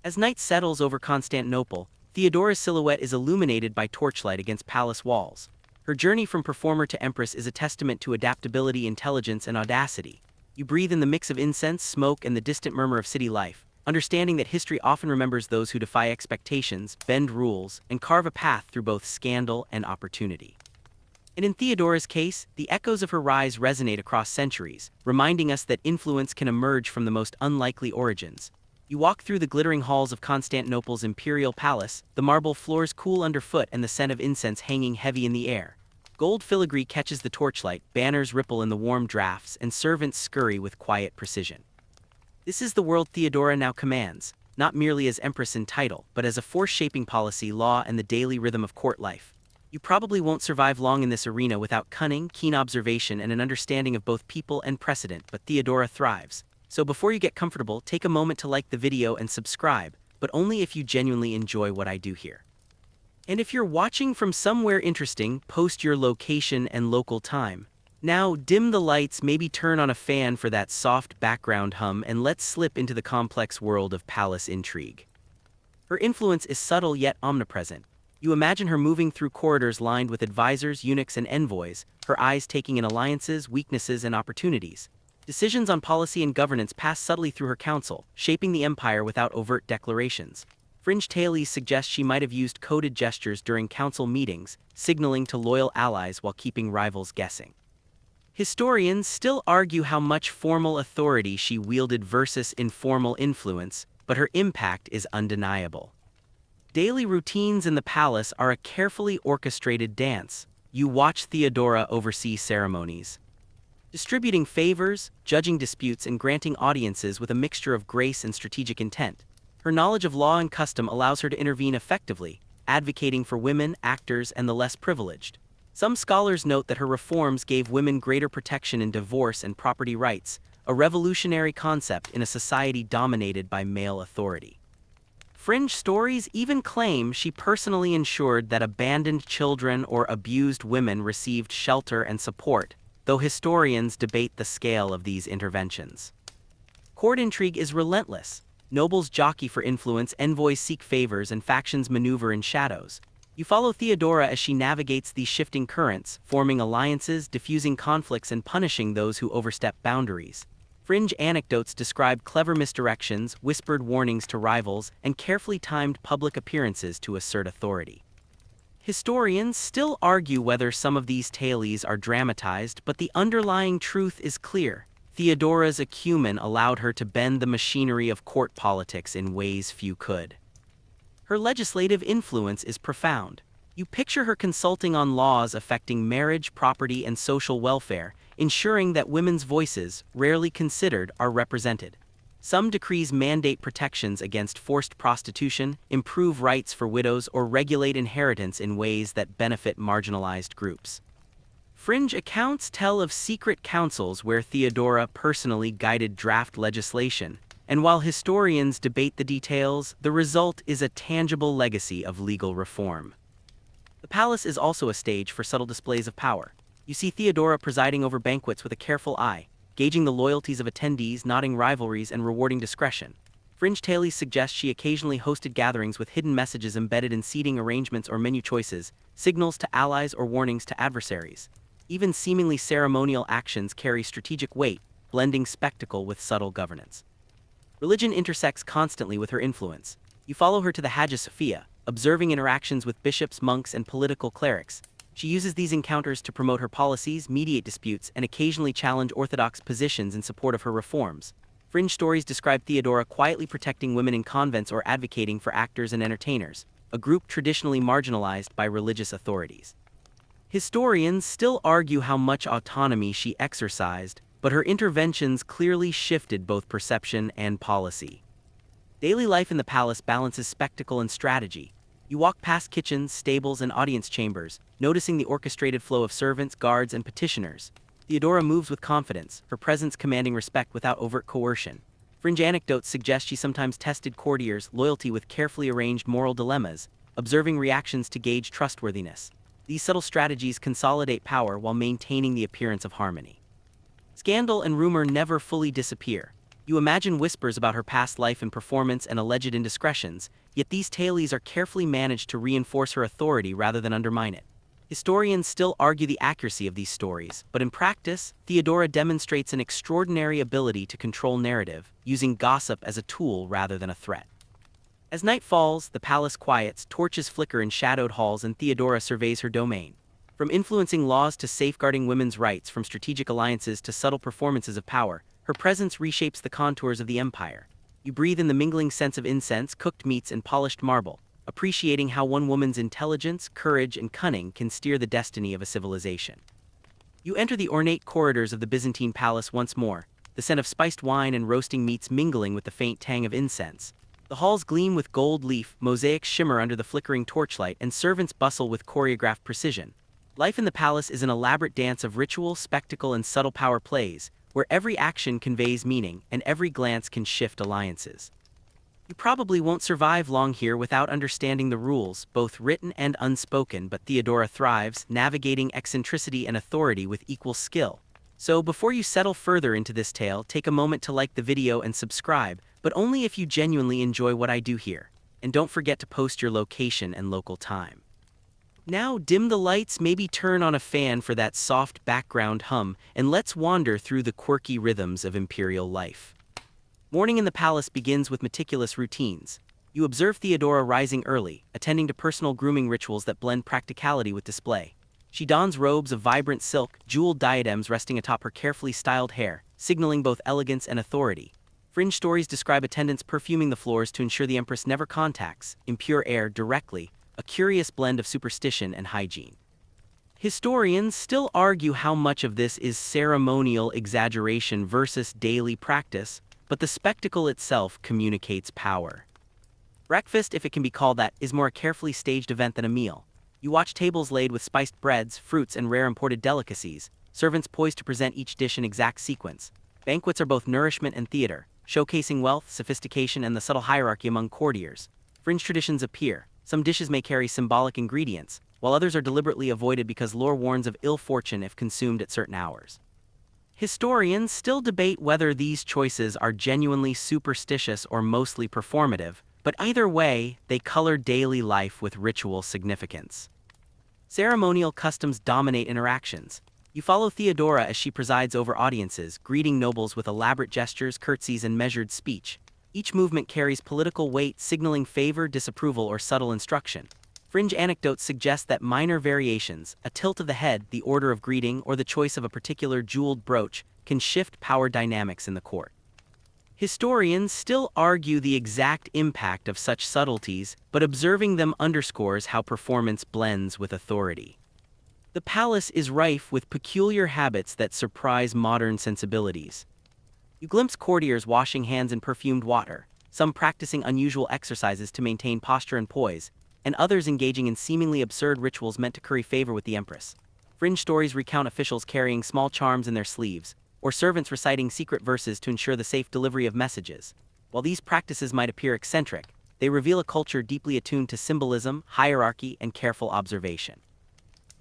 As night settles over Constantinople, Theodora's silhouette is illuminated by torchlight against palace walls. Her journey from performer to empress is a testament to adaptability, intelligence, and audacity. You breathe in the mix of incense, smoke, and the distant murmur of city life, understanding that history often remembers those who defy expectations, bend rules, and carve a path through both scandal and opportunity. And in Theodora's case, the echoes of her rise resonate across centuries, reminding us that influence can emerge from the most unlikely origins. You walk through the glittering halls of Constantinople's imperial palace, the marble floors cool underfoot and the scent of incense hanging heavy in the air. Gold filigree catches the torchlight, banners ripple in the warm drafts, and servants scurry with quiet precision. This is the world Theodora now commands, not merely as empress in title, but as a force shaping policy, law, and the daily rhythm of court life. You probably won't survive long in this arena without cunning, keen observation, and an understanding of both people and precedent, but Theodora thrives. So before you get comfortable, take a moment to like the video and subscribe, but only if you genuinely enjoy what I do here. And if you're watching from somewhere interesting, post your location and local time. Now, dim the lights, maybe turn on a fan for that soft background hum, and let's slip into the complex world of palace intrigue. Her influence is subtle yet omnipresent. You imagine her moving through corridors lined with advisors, eunuchs, and envoys, her eyes taking in alliances, weaknesses, and opportunities. Decisions on policy and governance pass subtly through her council, shaping the empire without overt declarations. Fringe tales suggest she might have used coded gestures during council meetings, signaling to loyal allies while keeping rivals guessing. Historians still argue how much formal authority she wielded versus informal influence, but her impact is undeniable. Daily routines in the palace are a carefully orchestrated dance. You watch Theodora oversee ceremonies, distributing favors, judging disputes, and granting audiences with a mixture of grace and strategic intent. Her knowledge of law and custom allows her to intervene effectively, advocating for women, actors, and the less privileged. Some scholars note that her reforms gave women greater protection in divorce and property rights, a revolutionary concept in a society dominated by male authority. Fringe stories even claim she personally ensured that abandoned children or abused women received shelter and support, though historians debate the scale of these interventions. Court intrigue is relentless. Nobles jockey for influence, envoys seek favors, and factions maneuver in shadows. You follow Theodora as she navigates these shifting currents, forming alliances, diffusing conflicts, and punishing those who overstep boundaries. Fringe anecdotes describe clever misdirections, whispered warnings to rivals, and carefully timed public appearances to assert authority. Historians still argue whether some of these tales are dramatized, but the underlying truth is clear. Theodora's acumen allowed her to bend the machinery of court politics in ways few could. Her legislative influence is profound. You picture her consulting on laws affecting marriage, property, and social welfare, ensuring that women's voices, rarely considered, are represented. Some decrees mandate protections against forced prostitution, improve rights for widows, or regulate inheritance in ways that benefit marginalized groups. Fringe accounts tell of secret councils where Theodora personally guided draft legislation, and while historians debate the details, the result is a tangible legacy of legal reform. The palace is also a stage for subtle displays of power. You see Theodora presiding over banquets with a careful eye, gauging the loyalties of attendees, nodding rivalries, and rewarding discretion. Fringe tales suggest she occasionally hosted gatherings with hidden messages embedded in seating arrangements or menu choices, signals to allies or warnings to adversaries. Even seemingly ceremonial actions carry strategic weight, blending spectacle with subtle governance. Religion intersects constantly with her influence. You follow her to the Hagia Sophia, observing interactions with bishops, monks, and political clerics. She uses these encounters to promote her policies, mediate disputes, and occasionally challenge orthodox positions in support of her reforms. Fringe stories describe Theodora quietly protecting women in convents or advocating for actors and entertainers, a group traditionally marginalized by religious authorities. Historians still argue how much autonomy she exercised, but her interventions clearly shifted both perception and policy. Daily life in the palace balances spectacle and strategy. You walk past kitchens, stables, and audience chambers, noticing the orchestrated flow of servants, guards, and petitioners. Theodora moves with confidence, her presence commanding respect without overt coercion. Fringe anecdotes suggest she sometimes tested courtiers' loyalty with carefully arranged moral dilemmas, observing reactions to gauge trustworthiness. These subtle strategies consolidate power while maintaining the appearance of harmony. Scandal and rumor never fully disappear. You imagine whispers about her past life and performance and alleged indiscretions, yet these tales are carefully managed to reinforce her authority rather than undermine it. Historians still argue the accuracy of these stories, but in practice, Theodora demonstrates an extraordinary ability to control narrative, using gossip as a tool rather than a threat. As night falls, the palace quiets, torches flicker in shadowed halls, and Theodora surveys her domain. From influencing laws to safeguarding women's rights, from strategic alliances to subtle performances of power, her presence reshapes the contours of the empire. You breathe in the mingling scents of incense, cooked meats, and polished marble, appreciating how one woman's intelligence, courage, and cunning can steer the destiny of a civilization. You enter the ornate corridors of the Byzantine palace once more, the scent of spiced wine and roasting meats mingling with the faint tang of incense. The halls gleam with gold leaf, mosaics shimmer under the flickering torchlight, and servants bustle with choreographed precision. Life in the palace is an elaborate dance of ritual, spectacle, and subtle power plays, where every action conveys meaning and every glance can shift alliances. You probably won't survive long here without understanding the rules, both written and unspoken, but Theodora thrives, navigating eccentricity and authority with equal skill. So before you settle further into this tale, take a moment to like the video and subscribe, but only if you genuinely enjoy what I do here. And don't forget to post your location and local time. Now dim the lights, maybe turn on a fan for that soft background hum, and let's wander through the quirky rhythms of imperial life. Morning in the palace begins with meticulous routines. You observe Theodora rising early, attending to personal grooming rituals that blend practicality with display. She dons robes of vibrant silk, jeweled diadems resting atop her carefully styled hair, signaling both elegance and authority. Fringe stories describe attendants perfuming the floors to ensure the empress never contacts impure air directly, a curious blend of superstition and hygiene. Historians still argue how much of this is ceremonial exaggeration versus daily practice, but the spectacle itself communicates power. Breakfast, if it can be called that, is more a carefully staged event than a meal. You watch tables laid with spiced breads, fruits, and rare imported delicacies, servants poised to present each dish in exact sequence. Banquets are both nourishment and theater, showcasing wealth, sophistication, and the subtle hierarchy among courtiers. Fringe traditions appear. Some dishes may carry symbolic ingredients, while others are deliberately avoided because lore warns of ill fortune if consumed at certain hours. Historians still debate whether these choices are genuinely superstitious or mostly performative, but either way, they color daily life with ritual significance. Ceremonial customs dominate interactions. You follow Theodora as she presides over audiences, greeting nobles with elaborate gestures, curtsies, and measured speech. Each movement carries political weight, signaling favor, disapproval, or subtle instruction. Fringe anecdotes suggest that minor variations, a tilt of the head, the order of greeting, or the choice of a particular jeweled brooch, can shift power dynamics in the court. Historians still argue the exact impact of such subtleties, but observing them underscores how performance blends with authority. The palace is rife with peculiar habits that surprise modern sensibilities. You glimpse courtiers washing hands in perfumed water, some practicing unusual exercises to maintain posture and poise, and others engaging in seemingly absurd rituals meant to curry favor with the empress. Fringe stories recount officials carrying small charms in their sleeves, or servants reciting secret verses to ensure the safe delivery of messages. While these practices might appear eccentric, they reveal a culture deeply attuned to symbolism, hierarchy, and careful observation.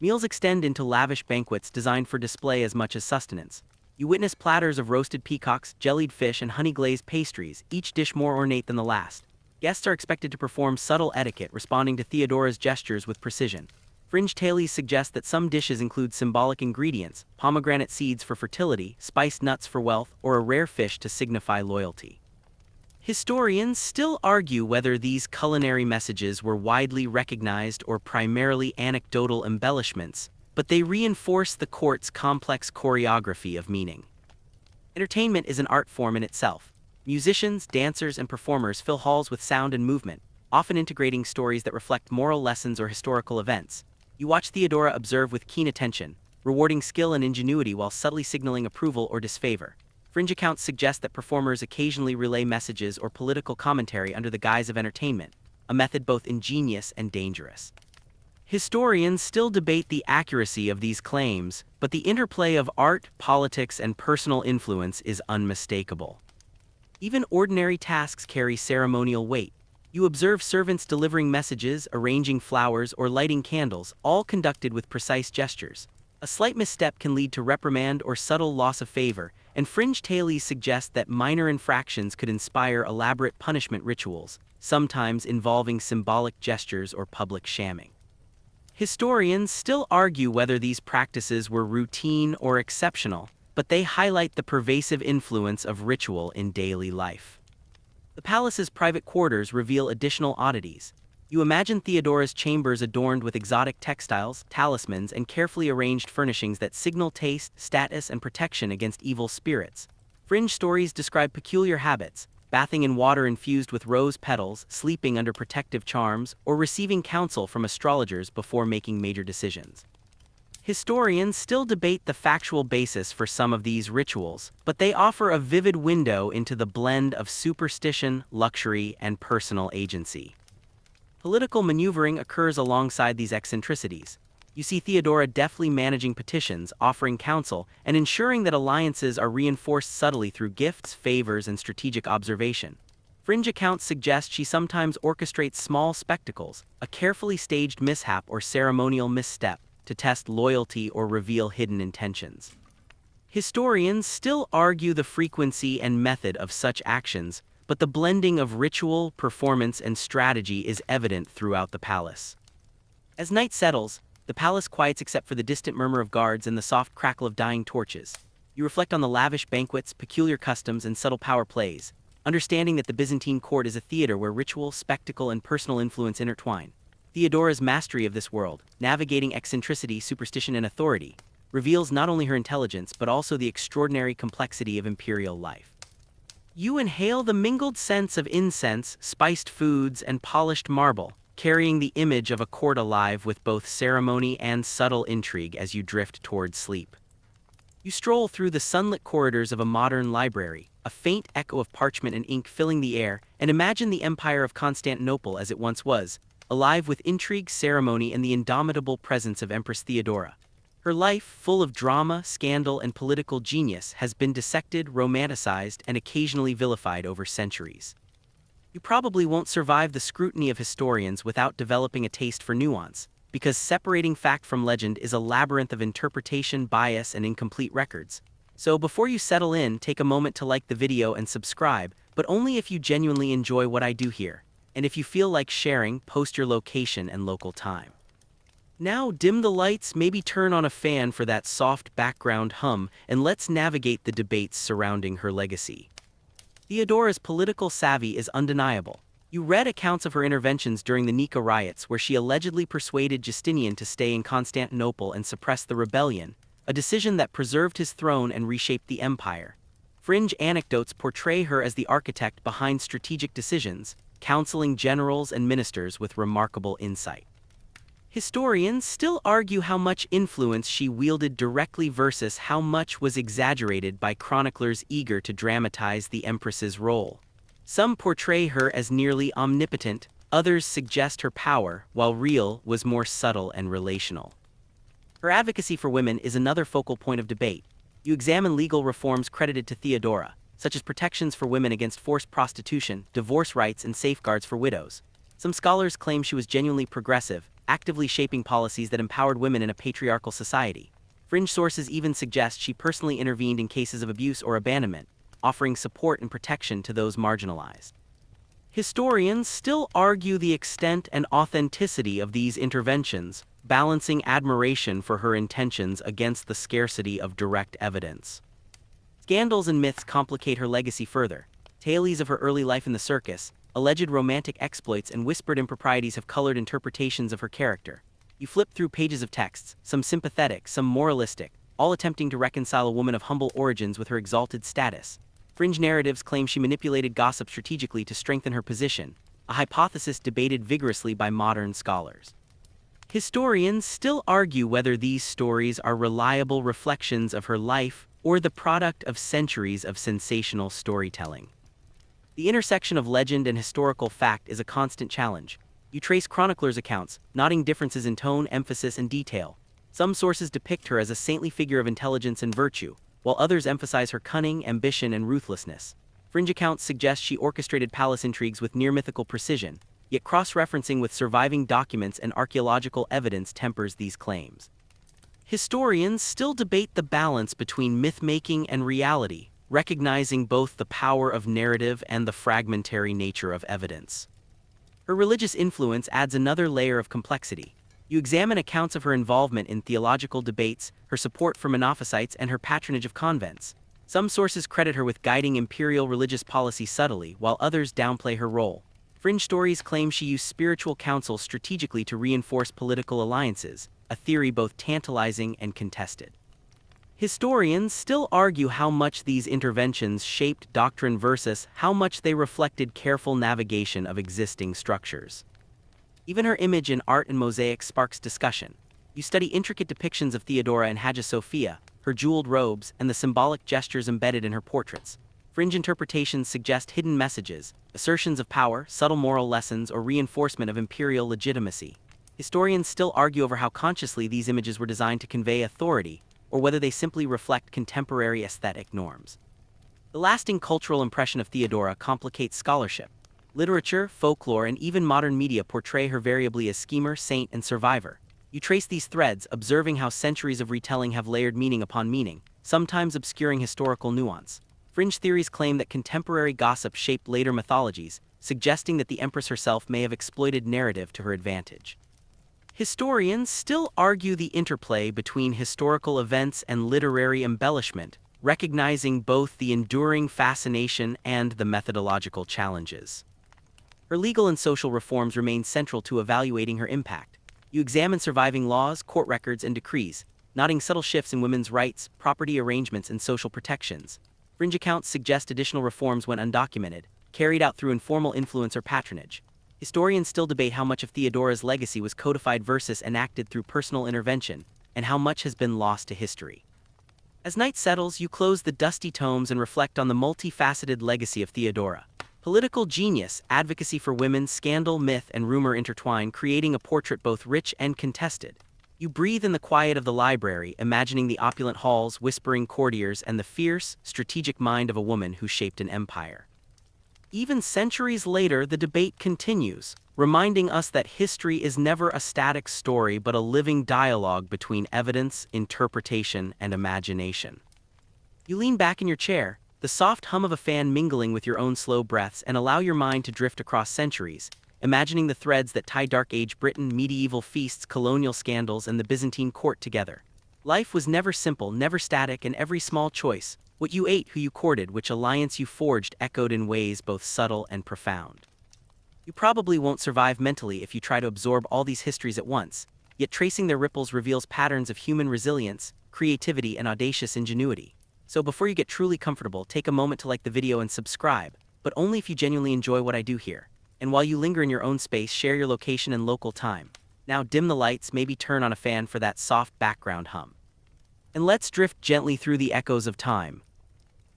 Meals extend into lavish banquets designed for display as much as sustenance. You witness platters of roasted peacocks, jellied fish, and honey-glazed pastries, each dish more ornate than the last. Guests are expected to perform subtle etiquette, responding to Theodora's gestures with precision. Fringe tales suggest that some dishes include symbolic ingredients, pomegranate seeds for fertility, spiced nuts for wealth, or a rare fish to signify loyalty. Historians still argue whether these culinary messages were widely recognized or primarily anecdotal embellishments, but they reinforce the court's complex choreography of meaning. Entertainment is an art form in itself. Musicians, dancers, and performers fill halls with sound and movement, often integrating stories that reflect moral lessons or historical events. You watch Theodora observe with keen attention, rewarding skill and ingenuity while subtly signaling approval or disfavor. Fringe accounts suggest that performers occasionally relay messages or political commentary under the guise of entertainment, a method both ingenious and dangerous. Historians still debate the accuracy of these claims, but the interplay of art, politics, and personal influence is unmistakable. Even ordinary tasks carry ceremonial weight. You observe servants delivering messages, arranging flowers, or lighting candles, all conducted with precise gestures. A slight misstep can lead to reprimand or subtle loss of favor, and fringe tales suggest that minor infractions could inspire elaborate punishment rituals, sometimes involving symbolic gestures or public shamming. Historians still argue whether these practices were routine or exceptional, but they highlight the pervasive influence of ritual in daily life. The palace's private quarters reveal additional oddities. You imagine Theodora's chambers adorned with exotic textiles, talismans, and carefully arranged furnishings that signal taste, status, and protection against evil spirits. Fringe stories describe peculiar habits, bathing in water infused with rose petals, sleeping under protective charms, or receiving counsel from astrologers before making major decisions. Historians still debate the factual basis for some of these rituals, but they offer a vivid window into the blend of superstition, luxury, and personal agency. Political maneuvering occurs alongside these eccentricities. You see Theodora deftly managing petitions, offering counsel, and ensuring that alliances are reinforced subtly through gifts, favors, and strategic observation. Fringe accounts suggest she sometimes orchestrates small spectacles, a carefully staged mishap or ceremonial misstep, to test loyalty or reveal hidden intentions. Historians still argue the frequency and method of such actions, but the blending of ritual, performance, and strategy is evident throughout the palace. As night settles, the palace quiets except for the distant murmur of guards and the soft crackle of dying torches. You reflect on the lavish banquets, peculiar customs, and subtle power plays, understanding that the Byzantine court is a theater where ritual, spectacle, and personal influence intertwine. Theodora's mastery of this world, navigating eccentricity, superstition, and authority, reveals not only her intelligence but also the extraordinary complexity of imperial life. You inhale the mingled scents of incense, spiced foods, and polished marble, carrying the image of a court alive with both ceremony and subtle intrigue as you drift towards sleep. You stroll through the sunlit corridors of a modern library, a faint echo of parchment and ink filling the air, and imagine the Empire of Constantinople as it once was, alive with intrigue, ceremony, and the indomitable presence of Empress Theodora. Her life, full of drama, scandal, and political genius, has been dissected, romanticized, and occasionally vilified over centuries. You probably won't survive the scrutiny of historians without developing a taste for nuance, because separating fact from legend is a labyrinth of interpretation, bias, and incomplete records. So before you settle in, take a moment to like the video and subscribe, but only if you genuinely enjoy what I do here. And if you feel like sharing, post your location and local time. Now dim the lights, maybe turn on a fan for that soft background hum, and let's navigate the debates surrounding her legacy. Theodora's political savvy is undeniable. You read accounts of her interventions during the Nika riots where she allegedly persuaded Justinian to stay in Constantinople and suppress the rebellion, a decision that preserved his throne and reshaped the empire. Fringe anecdotes portray her as the architect behind strategic decisions, counseling generals and ministers with remarkable insight. Historians still argue how much influence she wielded directly versus how much was exaggerated by chroniclers eager to dramatize the empress's role. Some portray her as nearly omnipotent, others suggest her power, while real was more subtle and relational. Her advocacy for women is another focal point of debate. You examine legal reforms credited to Theodora, such as protections for women against forced prostitution, divorce rights, and safeguards for widows. Some scholars claim she was genuinely progressive, actively shaping policies that empowered women in a patriarchal society. Fringe sources even suggest she personally intervened in cases of abuse or abandonment, offering support and protection to those marginalized. Historians still argue the extent and authenticity of these interventions, balancing admiration for her intentions against the scarcity of direct evidence. Scandals and myths complicate her legacy further. Tales of her early life in the circus, alleged romantic exploits, and whispered improprieties have colored interpretations of her character. You flip through pages of texts, some sympathetic, some moralistic, all attempting to reconcile a woman of humble origins with her exalted status. Fringe narratives claim she manipulated gossip strategically to strengthen her position, a hypothesis debated vigorously by modern scholars. Historians still argue whether these stories are reliable reflections of her life or the product of centuries of sensational storytelling. The intersection of legend and historical fact is a constant challenge. You trace chroniclers' accounts, noting differences in tone, emphasis, and detail. Some sources depict her as a saintly figure of intelligence and virtue, while others emphasize her cunning, ambition, and ruthlessness. Fringe accounts suggest she orchestrated palace intrigues with near-mythical precision, yet cross-referencing with surviving documents and archaeological evidence tempers these claims. Historians still debate the balance between myth-making and reality, recognizing both the power of narrative and the fragmentary nature of evidence. Her religious influence adds another layer of complexity. You examine accounts of her involvement in theological debates, her support for monophysites, and her patronage of convents. Some sources credit her with guiding imperial religious policy subtly, while others downplay her role. Fringe stories claim she used spiritual counsel strategically to reinforce political alliances, a theory both tantalizing and contested. Historians still argue how much these interventions shaped doctrine versus how much they reflected careful navigation of existing structures. Even her image in art and mosaics sparks discussion. You study intricate depictions of Theodora and Hagia Sophia, her jeweled robes, and the symbolic gestures embedded in her portraits. Fringe interpretations suggest hidden messages, assertions of power, subtle moral lessons, or reinforcement of imperial legitimacy. Historians still argue over how consciously these images were designed to convey authority, or whether they simply reflect contemporary aesthetic norms. The lasting cultural impression of Theodora complicates scholarship. Literature, folklore, and even modern media portray her variably as schemer, saint, and survivor. You trace these threads, observing how centuries of retelling have layered meaning upon meaning, sometimes obscuring historical nuance. Fringe theories claim that contemporary gossip shaped later mythologies, suggesting that the empress herself may have exploited narrative to her advantage. Historians still argue the interplay between historical events and literary embellishment, recognizing both the enduring fascination and the methodological challenges. Her legal and social reforms remain central to evaluating her impact. You examine surviving laws, court records, and decrees, noting subtle shifts in women's rights, property arrangements, and social protections. Fringe accounts suggest additional reforms when undocumented, carried out through informal influence or patronage. Historians still debate how much of Theodora's legacy was codified versus enacted through personal intervention, and how much has been lost to history. As night settles, you close the dusty tomes and reflect on the multifaceted legacy of Theodora. Political genius, advocacy for women, scandal, myth, and rumor intertwine, creating a portrait both rich and contested. You breathe in the quiet of the library, imagining the opulent halls, whispering courtiers, and the fierce, strategic mind of a woman who shaped an empire. Even centuries later, the debate continues, reminding us that history is never a static story but a living dialogue between evidence, interpretation, and imagination. You lean back in your chair, the soft hum of a fan mingling with your own slow breaths, and allow your mind to drift across centuries, imagining the threads that tie Dark Age Britain, medieval feasts, colonial scandals, and the Byzantine court together. Life was never simple, never static, and every small choice, what you ate, who you courted, which alliance you forged, echoed in ways both subtle and profound. You probably won't survive mentally if you try to absorb all these histories at once, yet tracing their ripples reveals patterns of human resilience, creativity, and audacious ingenuity. So before you get truly comfortable, take a moment to like the video and subscribe, but only if you genuinely enjoy what I do here. And while you linger in your own space, share your location and local time. Now dim the lights, maybe turn on a fan for that soft background hum. And let's drift gently through the echoes of time.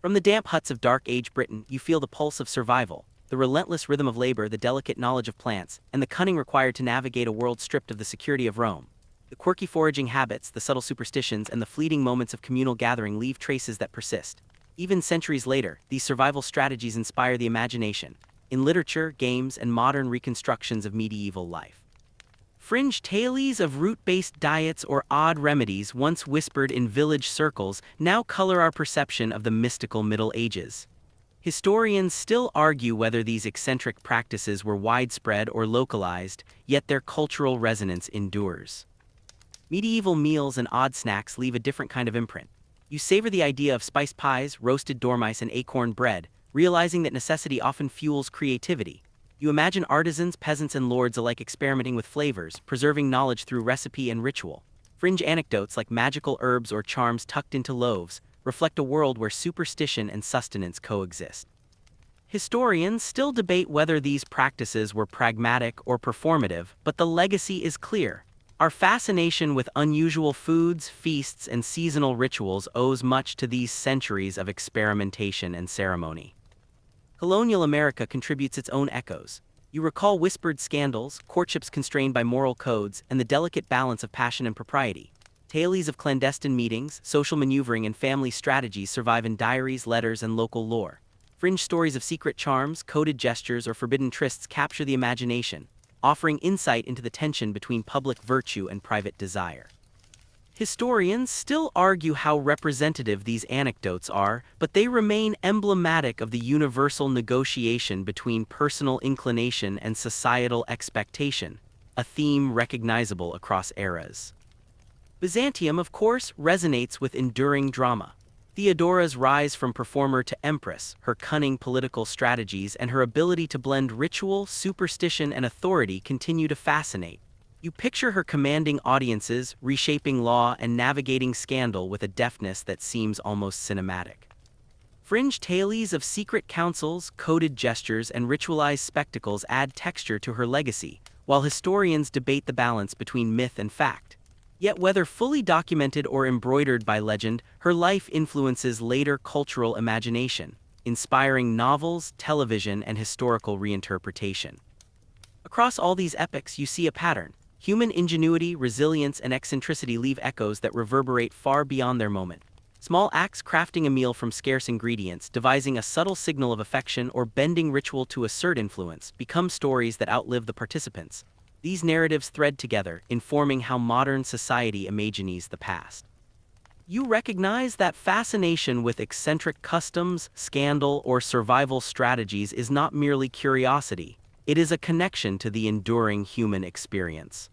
From the damp huts of Dark Age Britain, you feel the pulse of survival, the relentless rhythm of labor, the delicate knowledge of plants, and the cunning required to navigate a world stripped of the security of Rome. The quirky foraging habits, the subtle superstitions, and the fleeting moments of communal gathering leave traces that persist. Even centuries later, these survival strategies inspire the imagination, in literature, games, and modern reconstructions of medieval life. Fringe tales of root-based diets or odd remedies once whispered in village circles now color our perception of the mystical Middle Ages. Historians still argue whether these eccentric practices were widespread or localized, yet their cultural resonance endures. Medieval meals and odd snacks leave a different kind of imprint. You savor the idea of spiced pies, roasted dormice, and acorn bread, realizing that necessity often fuels creativity. You imagine artisans, peasants, and lords alike experimenting with flavors, preserving knowledge through recipe and ritual. Fringe anecdotes like magical herbs or charms tucked into loaves reflect a world where superstition and sustenance coexist. Historians still debate whether these practices were pragmatic or performative, but the legacy is clear. Our fascination with unusual foods, feasts, and seasonal rituals owes much to these centuries of experimentation and ceremony. Colonial America contributes its own echoes. You recall whispered scandals, courtships constrained by moral codes, and the delicate balance of passion and propriety. Tales of clandestine meetings, social maneuvering, and family strategies survive in diaries, letters, and local lore. Fringe stories of secret charms, coded gestures, or forbidden trysts capture the imagination, offering insight into the tension between public virtue and private desire. Historians still argue how representative these anecdotes are, but they remain emblematic of the universal negotiation between personal inclination and societal expectation, a theme recognizable across eras. Byzantium, of course, resonates with enduring drama. Theodora's rise from performer to empress, her cunning political strategies, and her ability to blend ritual, superstition, and authority continue to fascinate. You picture her commanding audiences, reshaping law, and navigating scandal with a deftness that seems almost cinematic. Fringe tales of secret councils, coded gestures, and ritualized spectacles add texture to her legacy, while historians debate the balance between myth and fact. Yet whether fully documented or embroidered by legend, her life influences later cultural imagination, inspiring novels, television, and historical reinterpretation. Across all these epics, you see a pattern. Human ingenuity, resilience, and eccentricity leave echoes that reverberate far beyond their moment. Small acts, crafting a meal from scarce ingredients, devising a subtle signal of affection, or bending ritual to assert influence, become stories that outlive the participants. These narratives thread together, informing how modern society imagines the past. You recognize that fascination with eccentric customs, scandal, or survival strategies is not merely curiosity. It is a connection to the enduring human experience.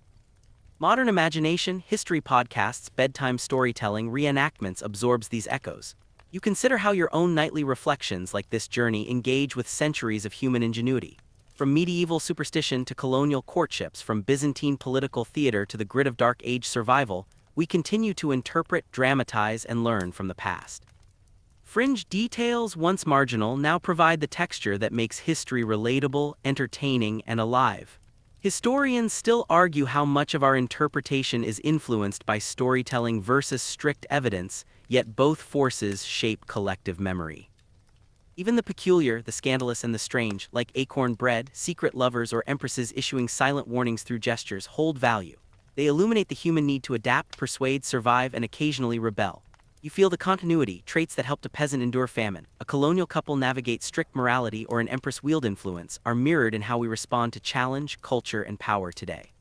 Modern imagination, history podcasts, bedtime storytelling, reenactments absorbs these echoes. You consider how your own nightly reflections like this journey engage with centuries of human ingenuity. From medieval superstition to colonial courtships, from Byzantine political theater to the grit of Dark Age survival, we continue to interpret, dramatize, and learn from the past. Fringe details, once marginal, now provide the texture that makes history relatable, entertaining, and alive. Historians still argue how much of our interpretation is influenced by storytelling versus strict evidence, yet both forces shape collective memory. Even the peculiar, the scandalous, and the strange, like acorn bread, secret lovers, or empresses issuing silent warnings through gestures, hold value. They illuminate the human need to adapt, persuade, survive, and occasionally rebel. You feel the continuity, traits that helped a peasant endure famine, a colonial couple navigate strict morality, or an empress wield influence, are mirrored in how we respond to challenge, culture, and power today.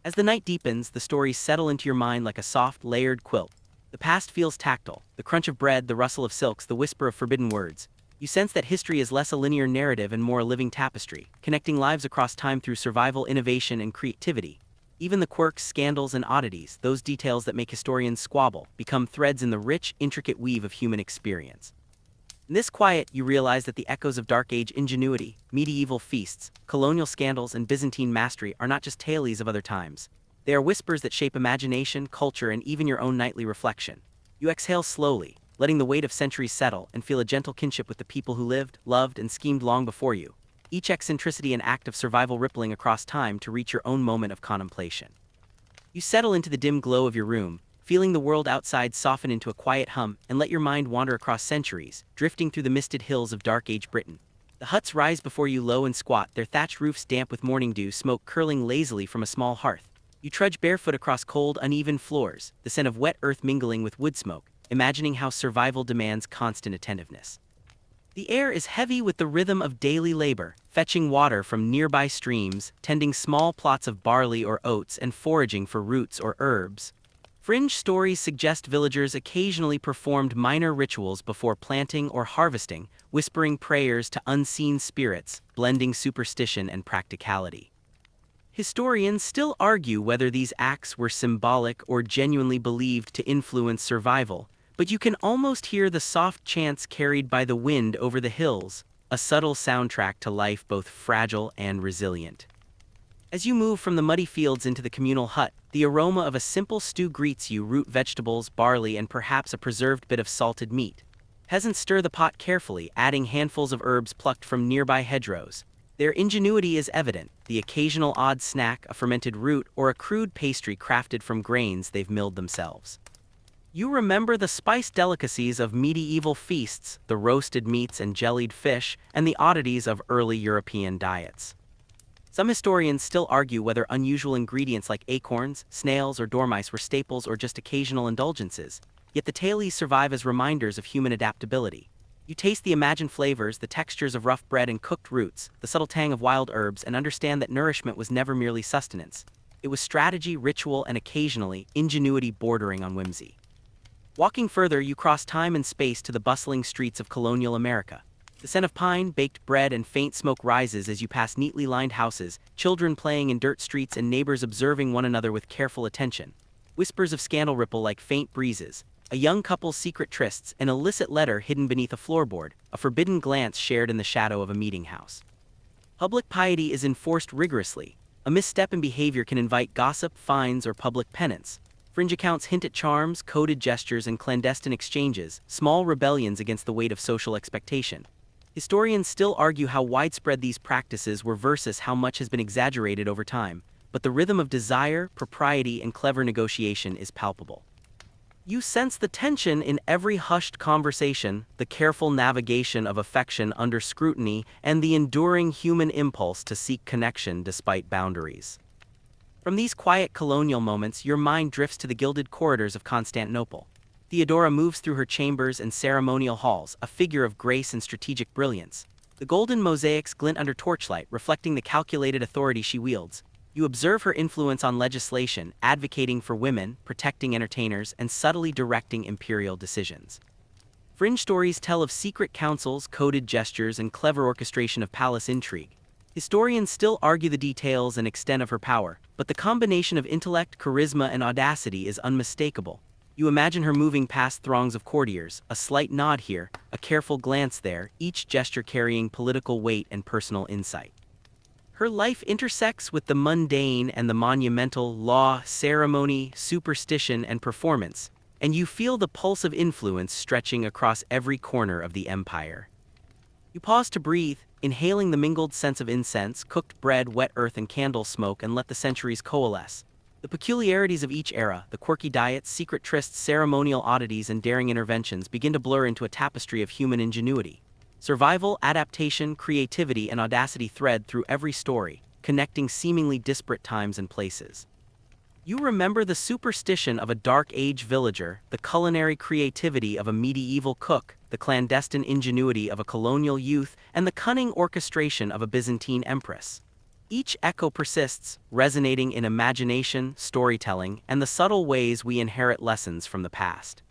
As the night deepens, the stories settle into your mind like a soft, layered quilt. The past feels tactile, the crunch of bread, the rustle of silks, the whisper of forbidden words. You sense that history is less a linear narrative and more a living tapestry, connecting lives across time through survival, innovation, and creativity. Even the quirks, scandals, and oddities, those details that make historians squabble, become threads in the rich, intricate weave of human experience. In this quiet, you realize that the echoes of Dark Age ingenuity, medieval feasts, colonial scandals, and Byzantine mastery are not just tales of other times. They are whispers that shape imagination, culture, and even your own nightly reflection. You exhale slowly, letting the weight of centuries settle, and feel a gentle kinship with the people who lived, loved, and schemed long before you. Each eccentricity an act of survival rippling across time to reach your own moment of contemplation. You settle into the dim glow of your room, feeling the world outside soften into a quiet hum, and let your mind wander across centuries, drifting through the misted hills of Dark Age Britain. The huts rise before you low and squat, their thatched roofs damp with morning dew, smoke curling lazily from a small hearth. You trudge barefoot across cold, uneven floors, the scent of wet earth mingling with wood smoke, imagining how survival demands constant attentiveness. The air is heavy with the rhythm of daily labor, fetching water from nearby streams, tending small plots of barley or oats, and foraging for roots or herbs. Fringe stories suggest villagers occasionally performed minor rituals before planting or harvesting, whispering prayers to unseen spirits, blending superstition and practicality. Historians still argue whether these acts were symbolic or genuinely believed to influence survival, but you can almost hear the soft chants carried by the wind over the hills, a subtle soundtrack to life both fragile and resilient. As you move from the muddy fields into the communal hut, the aroma of a simple stew greets you: root vegetables, barley, and perhaps a preserved bit of salted meat. Peasants stir the pot carefully, adding handfuls of herbs plucked from nearby hedgerows. Their ingenuity is evident, the occasional odd snack, a fermented root, or a crude pastry crafted from grains they've milled themselves. You remember the spiced delicacies of medieval feasts, the roasted meats and jellied fish, and the oddities of early European diets. Some historians still argue whether unusual ingredients like acorns, snails, or dormice were staples or just occasional indulgences, yet the tales survive as reminders of human adaptability. You taste the imagined flavors, the textures of rough bread and cooked roots, the subtle tang of wild herbs, and understand that nourishment was never merely sustenance. It was strategy, ritual, and occasionally, ingenuity bordering on whimsy. Walking further, you cross time and space to the bustling streets of colonial America. The scent of pine, baked bread, and faint smoke rises as you pass neatly lined houses, children playing in dirt streets, and neighbors observing one another with careful attention. Whispers of scandal ripple like faint breezes, a young couple's secret trysts, an illicit letter hidden beneath a floorboard, a forbidden glance shared in the shadow of a meeting house. Public piety is enforced rigorously. A misstep in behavior can invite gossip, fines, or public penance. Fringe accounts hint at charms, coded gestures, and clandestine exchanges, small rebellions against the weight of social expectation. Historians still argue how widespread these practices were versus how much has been exaggerated over time, but the rhythm of desire, propriety, and clever negotiation is palpable. You sense the tension in every hushed conversation, the careful navigation of affection under scrutiny, and the enduring human impulse to seek connection despite boundaries. From these quiet colonial moments, your mind drifts to the gilded corridors of Constantinople. Theodora moves through her chambers and ceremonial halls, a figure of grace and strategic brilliance. The golden mosaics glint under torchlight, reflecting the calculated authority she wields. You observe her influence on legislation, advocating for women, protecting entertainers, and subtly directing imperial decisions. Fringe stories tell of secret councils, coded gestures, and clever orchestration of palace intrigue. Historians still argue the details and extent of her power, but the combination of intellect, charisma, and audacity is unmistakable. You imagine her moving past throngs of courtiers, a slight nod here, a careful glance there, each gesture carrying political weight and personal insight. Her life intersects with the mundane and the monumental, law, ceremony, superstition, and performance, and you feel the pulse of influence stretching across every corner of the empire. You pause to breathe, inhaling the mingled scents of incense, cooked bread, wet earth, and candle smoke, and let the centuries coalesce. The peculiarities of each era, the quirky diets, secret trysts, ceremonial oddities, and daring interventions begin to blur into a tapestry of human ingenuity. Survival, adaptation, creativity, and audacity thread through every story, connecting seemingly disparate times and places. You remember the superstition of a Dark Age villager, the culinary creativity of a medieval cook, the clandestine ingenuity of a colonial youth, and the cunning orchestration of a Byzantine empress. Each echo persists, resonating in imagination, storytelling, and the subtle ways we inherit lessons from the past.